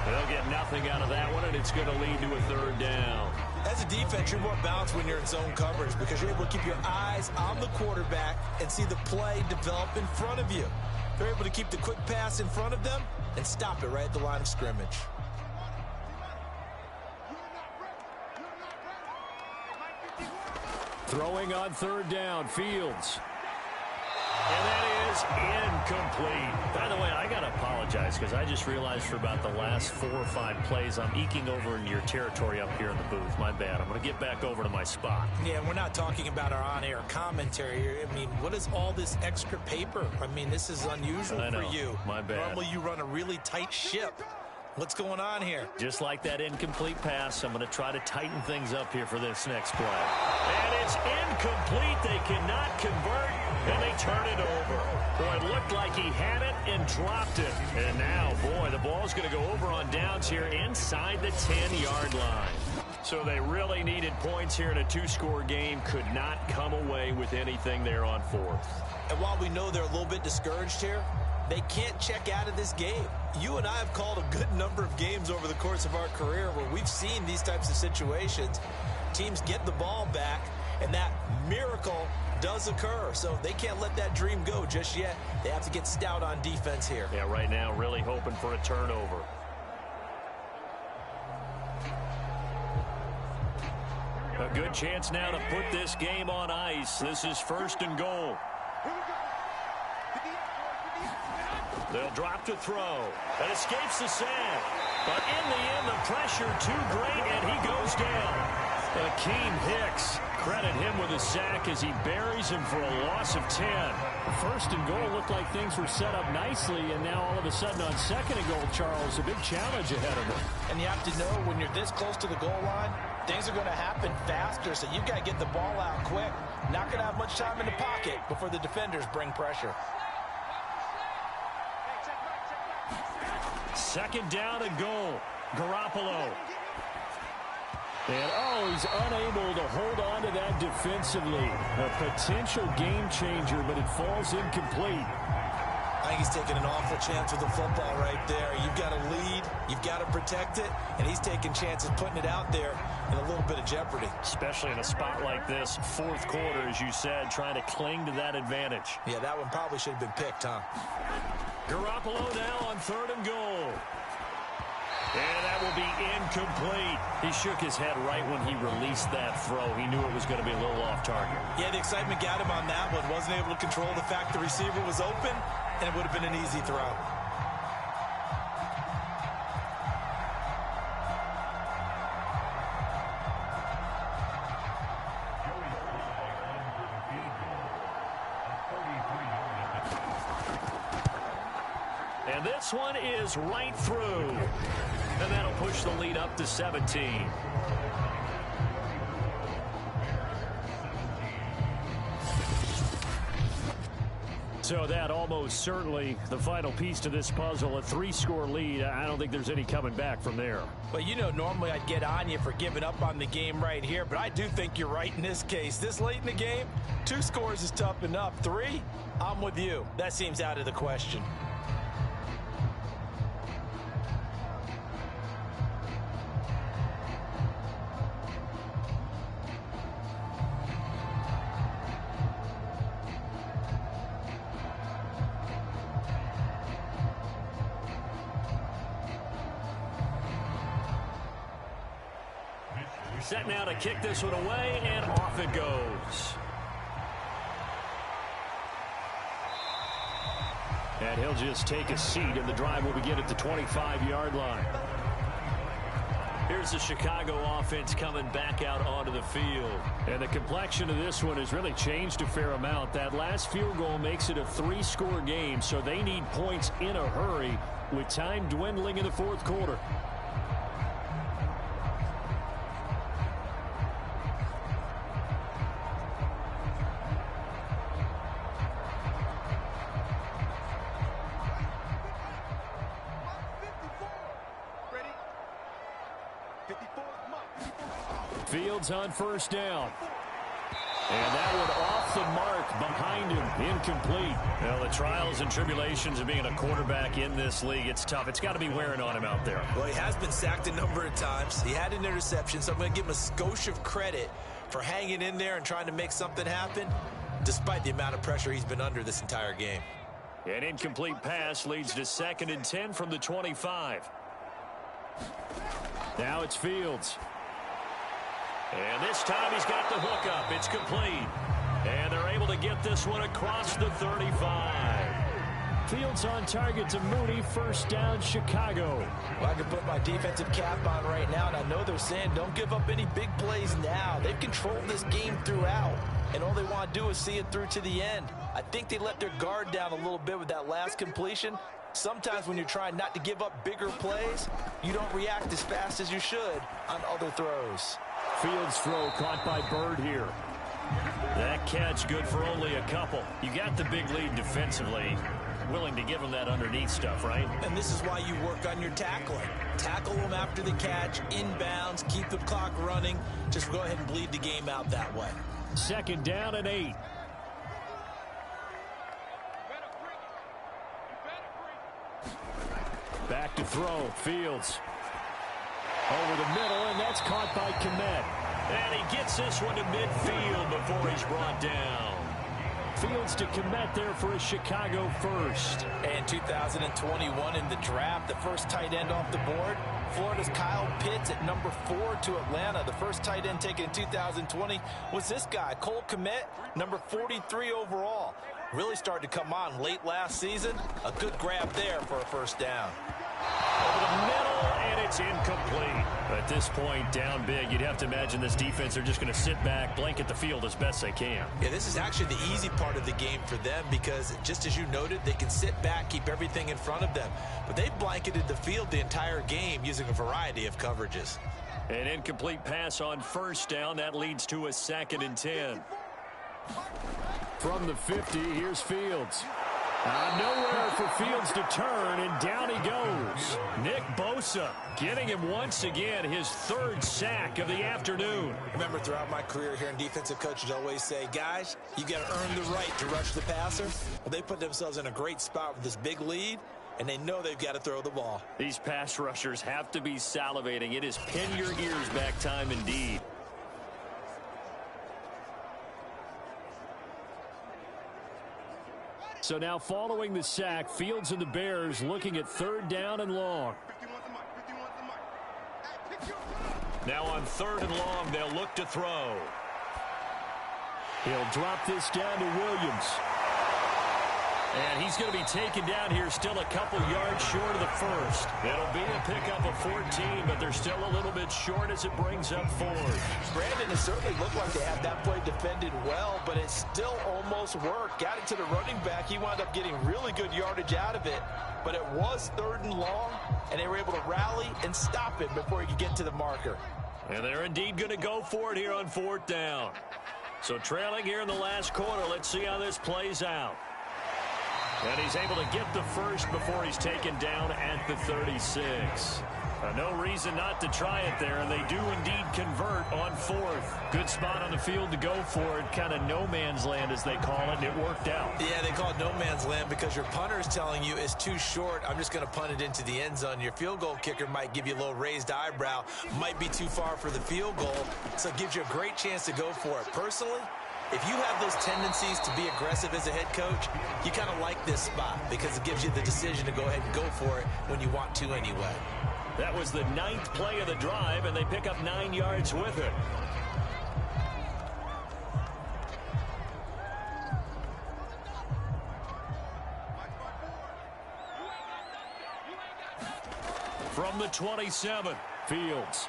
They'll get nothing out of that one, and it's going to lead to a 3rd down. As a defense, you're more balanced when you're in zone coverage because you're able to keep your eyes on the quarterback and see the play develop in front of you. They're able to keep the quick pass in front of them and stop it right at the line of scrimmage. Throwing on 3rd down. Fields. And that is incomplete. By the way, I got to apologize because I just realized for about the last 4 or 5 plays, I'm eking over in your territory up here in the booth. My bad. I'm going to get back over to my spot. Yeah, we're not talking about our on-air commentary here. I mean, what is all this extra paper? I mean, this is unusual for you. My bad. Normally you run a really tight ship. What's going on here? Just like that incomplete pass, I'm going to try to tighten things up here for this next play. And it's incomplete. They cannot convert, and they turn it over. Boy, it looked like he had it and dropped it. And now, boy, the ball's going to go over on downs here inside the 10-yard line. So they really needed points here in a 2-score game. Could not come away with anything there on 4th. And while we know they're a little bit discouraged here, they can't check out of this game. You and I have called a good number of games over the course of our career where we've seen these types of situations. Teams get the ball back, and that miracle does occur. So they can't let that dream go just yet. They have to get stout on defense here. Yeah, right now really hoping for a turnover. A good chance now to put this game on ice. This is 1st and goal. They'll drop to throw. It escapes the sack. But in the end, the pressure too great, and he goes down. Akeem Hicks, credit him with a sack as he buries him for a loss of 10. 1st and goal looked like things were set up nicely, and now all of a sudden on 2nd and goal, Charles, a big challenge ahead of him. And you have to know when you're this close to the goal line, things are going to happen faster, so you've got to get the ball out quick. Not going to have much time in the pocket before the defenders bring pressure. 2nd down and goal. Garoppolo. And, he's unable to hold on to that defensively. A potential game changer, but it falls incomplete. I think he's taking an awful chance with the football right there. You've got to lead, you've got to protect it, and he's taking chances putting it out there in a little bit of jeopardy. Especially in a spot like this, 4th quarter, as you said, trying to cling to that advantage. Yeah, that one probably should have been picked, huh? Garoppolo now on 3rd and goal. And that will be incomplete. He shook his head right when he released that throw. He knew it was going to be a little off target. Yeah, the excitement got him on that one. Wasn't able to control the fact the receiver was open, and it would have been an easy throw. And this one is right through. And that'll push the lead up to 17. So that almost certainly the final piece to this puzzle, a 3-score lead. I don't think there's any coming back from there. Well, you know, normally I'd get on you for giving up on the game right here, but I do think you're right in this case. This late in the game, 2 scores is tough enough. 3, I'm with you. That seems out of the question. Set now to kick this one away, and off it goes. And he'll just take a seat, and the drive will begin at the 25-yard line. Here's the Chicago offense coming back out onto the field. And the complexion of this one has really changed a fair amount. That last field goal makes it a 3-score game, so they need points in a hurry with time dwindling in the fourth quarter. Fields on first down. And that one off the mark behind him, incomplete. Well, the trials and tribulations of being a quarterback in this league, it's tough. It's got to be wearing on him out there. Well, he has been sacked a number of times. He had an interception, so I'm going to give him a skosh of credit for hanging in there and trying to make something happen, despite the amount of pressure he's been under this entire game. An incomplete pass leads to 2nd and 10 from the 25. Now it's Fields. And this time he's got the hook up. It's complete. And they're able to get this one across the 35. Fields on target to Mooney. First down, Chicago. Well, I can put my defensive cap on right now, and I know they're saying don't give up any big plays now. They've controlled this game throughout, and all they want to do is see it through to the end. I think they let their guard down a little bit with that last completion. Sometimes when you're trying not to give up bigger plays, you don't react as fast as you should on other throws. Fields throw caught by Bird here. That catch good for only a couple. You got the big lead defensively. Willing to give them that underneath stuff, right? And this is why you work on your tackling. Tackle them after the catch, inbounds, keep the clock running. Just go ahead and bleed the game out that way. 2nd down and 8. Back to throw. Fields. Over the middle, and that's caught by Kmet. And he gets this one to midfield before he's brought down. Fields to Kmet there for a Chicago first. And 2021 in the draft, the first tight end off the board. Florida's Kyle Pitts at number 4 to Atlanta. The first tight end taken in 2020 was this guy, Cole Kmet, number 43 overall. Really started to come on late last season. A good grab there for a first down. Over the middle, and it's incomplete. At this point, down big, you'd have to imagine this defense are just going to sit back, blanket the field as best they can. Yeah, this is actually the easy part of the game for them because, just as you noted, they can sit back, keep everything in front of them. But they've blanketed the field the entire game using a variety of coverages. An incomplete pass on first down. That leads to a 2nd and 10. From the 50, here's Fields. Nowhere for Fields to turn, and down he goes. Nick Bosa getting him once again, his 3rd sack of the afternoon. Remember, throughout my career here in defensive coaches always say, guys, you got to earn the right to rush the passer. Well, they put themselves in a great spot with this big lead, and they know they've got to throw the ball. These pass rushers have to be salivating. It is pin your ears back time indeed. So now following the sack, Fields and the Bears looking at 3rd down and long. Now on 3rd and long, they'll look to throw. He'll drop this down to Williams. And he's going to be taken down here still a couple yards short of the first. It'll be a pickup of 14, but they're still a little bit short as it brings up 4. Brandon, it certainly looked like they had that play defended well, but it still almost worked. Got it to the running back. He wound up getting really good yardage out of it, but it was 3rd and long, and they were able to rally and stop it before he could get to the marker. And they're indeed going to go for it here on 4th down. So trailing here in the last quarter, let's see how this plays out. And he's able to get the first before he's taken down at the 36. No reason not to try it there, and they do indeed convert on fourth. Good spot on the field to go for it, kind of no man's land as they call it, and it worked out. Yeah, they call it no man's land because your punter is telling you it's too short. I'm just going to punt it into the end zone. Your field goal kicker might give you a little raised eyebrow, might be too far for the field goal, so it gives you a great chance to go for it. Personally, if you have those tendencies to be aggressive as a head coach, you kind of like this spot because it gives you the decision to go ahead and go for it when you want to anyway. That was the 9th play of the drive, and they pick up 9 yards with it. From the 27, Fields.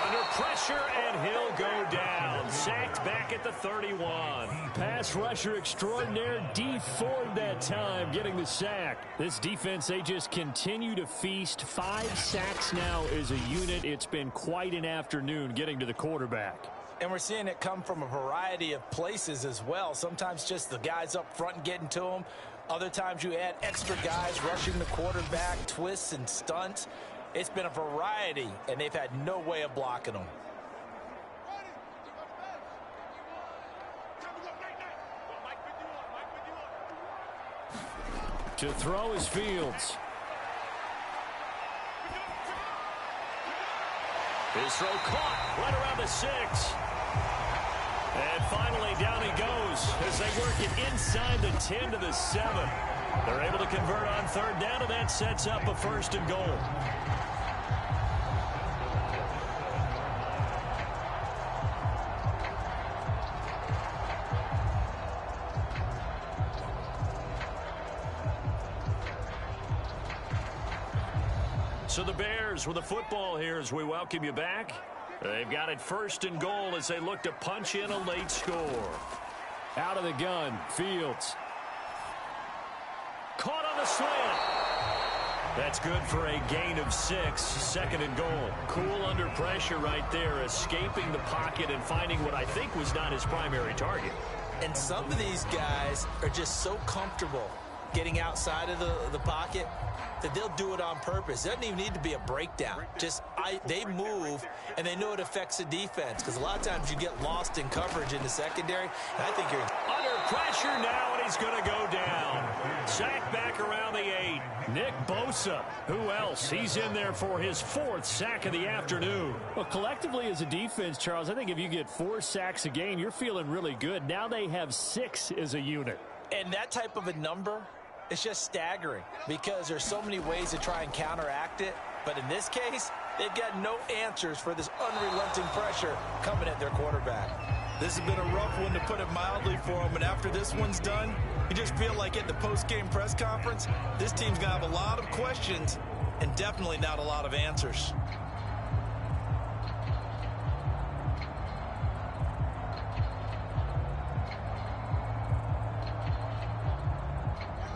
Under pressure, and he'll go down. Sacked back at the 31. Pass rusher extraordinaire, Dee Ford that time getting the sack. This defense, they just continue to feast. 5 sacks now as a unit. It's been quite an afternoon getting to the quarterback. And we're seeing it come from a variety of places as well. Sometimes just the guys up front getting to them. Other times you add extra guys rushing the quarterback, twists and stunts. It's been a variety, and they've had no way of blocking them. To throw is Fields. His throw caught right around the 6. And finally down he goes as they work it inside the 10 to the 7. They're able to convert on third down, and that sets up a 1st and goal. So the Bears with the football here as we welcome you back. They've got it 1st and goal as they look to punch in a late score. Out of the gun, Fields. Caught on the slant. That's good for a gain of 6, 2nd and goal. Cool under pressure right there, escaping the pocket and finding what I think was not his primary target. And some of these guys are just so comfortable getting outside of the pocket that they'll do it on purpose. It doesn't even need to be a breakdown. They move, and they know it affects the defense because a lot of times you get lost in coverage in the secondary. And I think you're under pressure now, and he's going to go down. Sack back around the 8. Nick Bosa. Who else? He's in there for his 4th sack of the afternoon. Well, collectively as a defense, Charles, I think if you get 4 sacks a game, you're feeling really good. Now they have 6 as a unit. And that type of a number, it's just staggering because there's so many ways to try and counteract it. But in this case, they've got no answers for this unrelenting pressure coming at their quarterback. This has been a rough one, to put it mildly, for them. And after this one's done, you just feel like at the post-game press conference, this team's going to have a lot of questions and definitely not a lot of answers.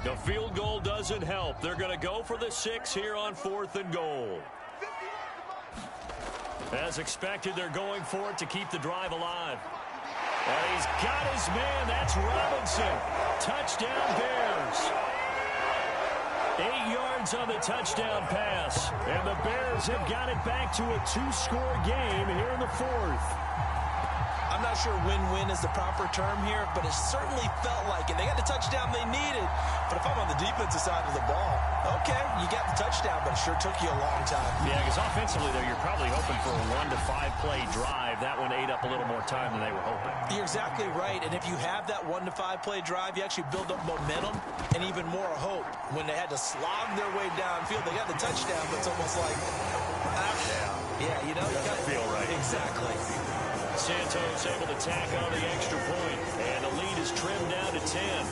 The field goal doesn't help. They're going to go for the 6 here on 4th and goal. As expected, they're going for it to keep the drive alive. And he's got his man. That's Robinson. Touchdown Bears. 8 yards on the touchdown pass. And the Bears have got it back to a 2-score game here in the 4th. I'm not sure win-win is the proper term here, but it certainly felt like it. They got the touchdown they needed, but if I'm on the defensive side of the ball, okay, you got the touchdown, but it sure took you a long time. Yeah, because offensively, though, you're probably hoping for a 1 to 5 play drive. That one ate up a little more time than they were hoping. You're exactly right, and if you have that 1 to 5 play drive, you actually build up momentum and even more hope. When they had to slog their way downfield, they got the touchdown, but it's almost like, yeah, you know, doesn't feel right. Exactly. Santos able to tack on the extra point, and the lead is trimmed down to 10.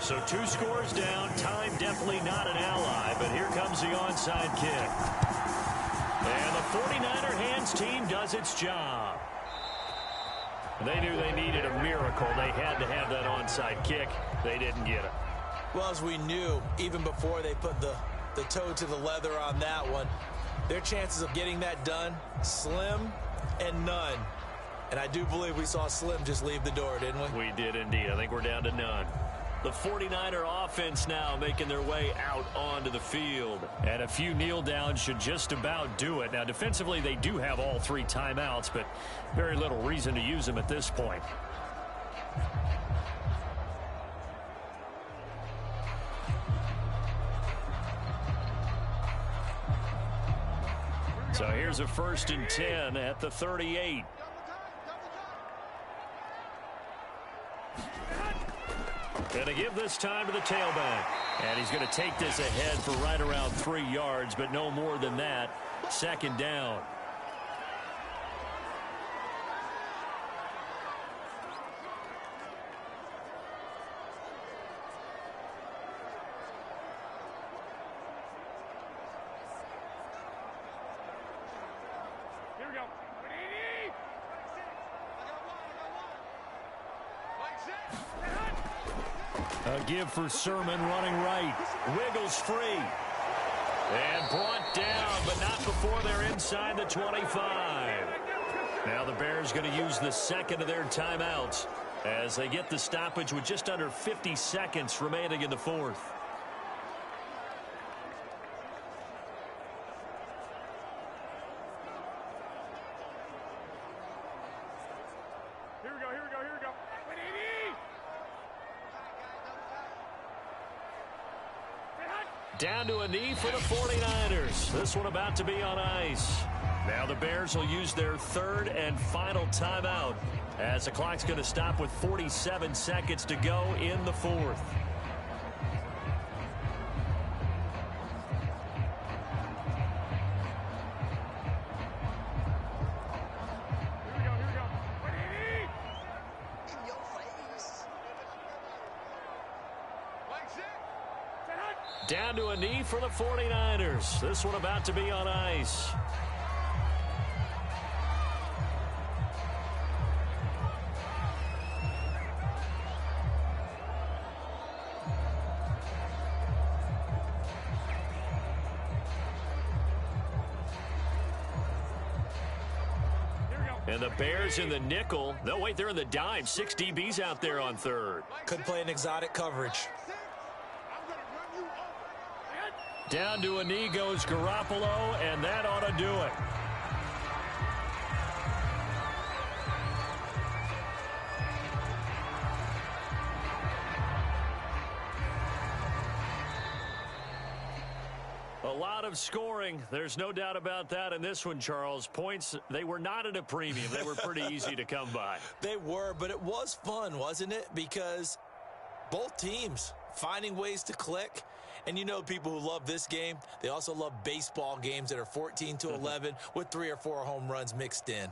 So 2 scores down. Time definitely not an ally, but here comes the onside kick. And the 49er hands team does its job. They knew they needed a miracle. They had to have that onside kick. They didn't get it. Well, as we knew, even before they put the toe to the leather on that one, their chances of getting that done, slim and none. And I do believe we saw Slim just leave the door, didn't we? We did indeed. I think we're down to none. The 49er offense now making their way out onto the field. And a few kneel downs should just about do it. Now, defensively, they do have all 3 timeouts, but very little reason to use them at this point. So here's a 1st and 10 at the 38. Going to give this time to the tailback. And he's going to take this ahead for right around 3 yards, but no more than that. 2nd down. Here we go. A give for Sermon running right. Wiggles free. And brought down, but not before they're inside the 25. Now the Bears going to use the 2nd of their timeouts as they get the stoppage with just under 50 seconds remaining in the 4th. Here we go. Down to a knee for the 49ers. This one about to be on ice. Now the Bears will use their 3rd and final timeout as the clock's going to stop with 47 seconds to go in the 4th. Down to a knee for the 49ers. This one about to be on ice. And the Bears in the nickel. No, wait, they're in the dime. 6 DBs out there on 3rd. Could play an exotic coverage. Down to a knee goes Garoppolo, and that ought to do it. A lot of scoring. There's no doubt about that in this one, Charles. Points, they were not at a premium. They were pretty easy to come by. They were, but it was fun, wasn't it? Because both teams finding ways to click. And you know people who love this game, they also love baseball games that are 14-11 with 3 or 4 home runs mixed in.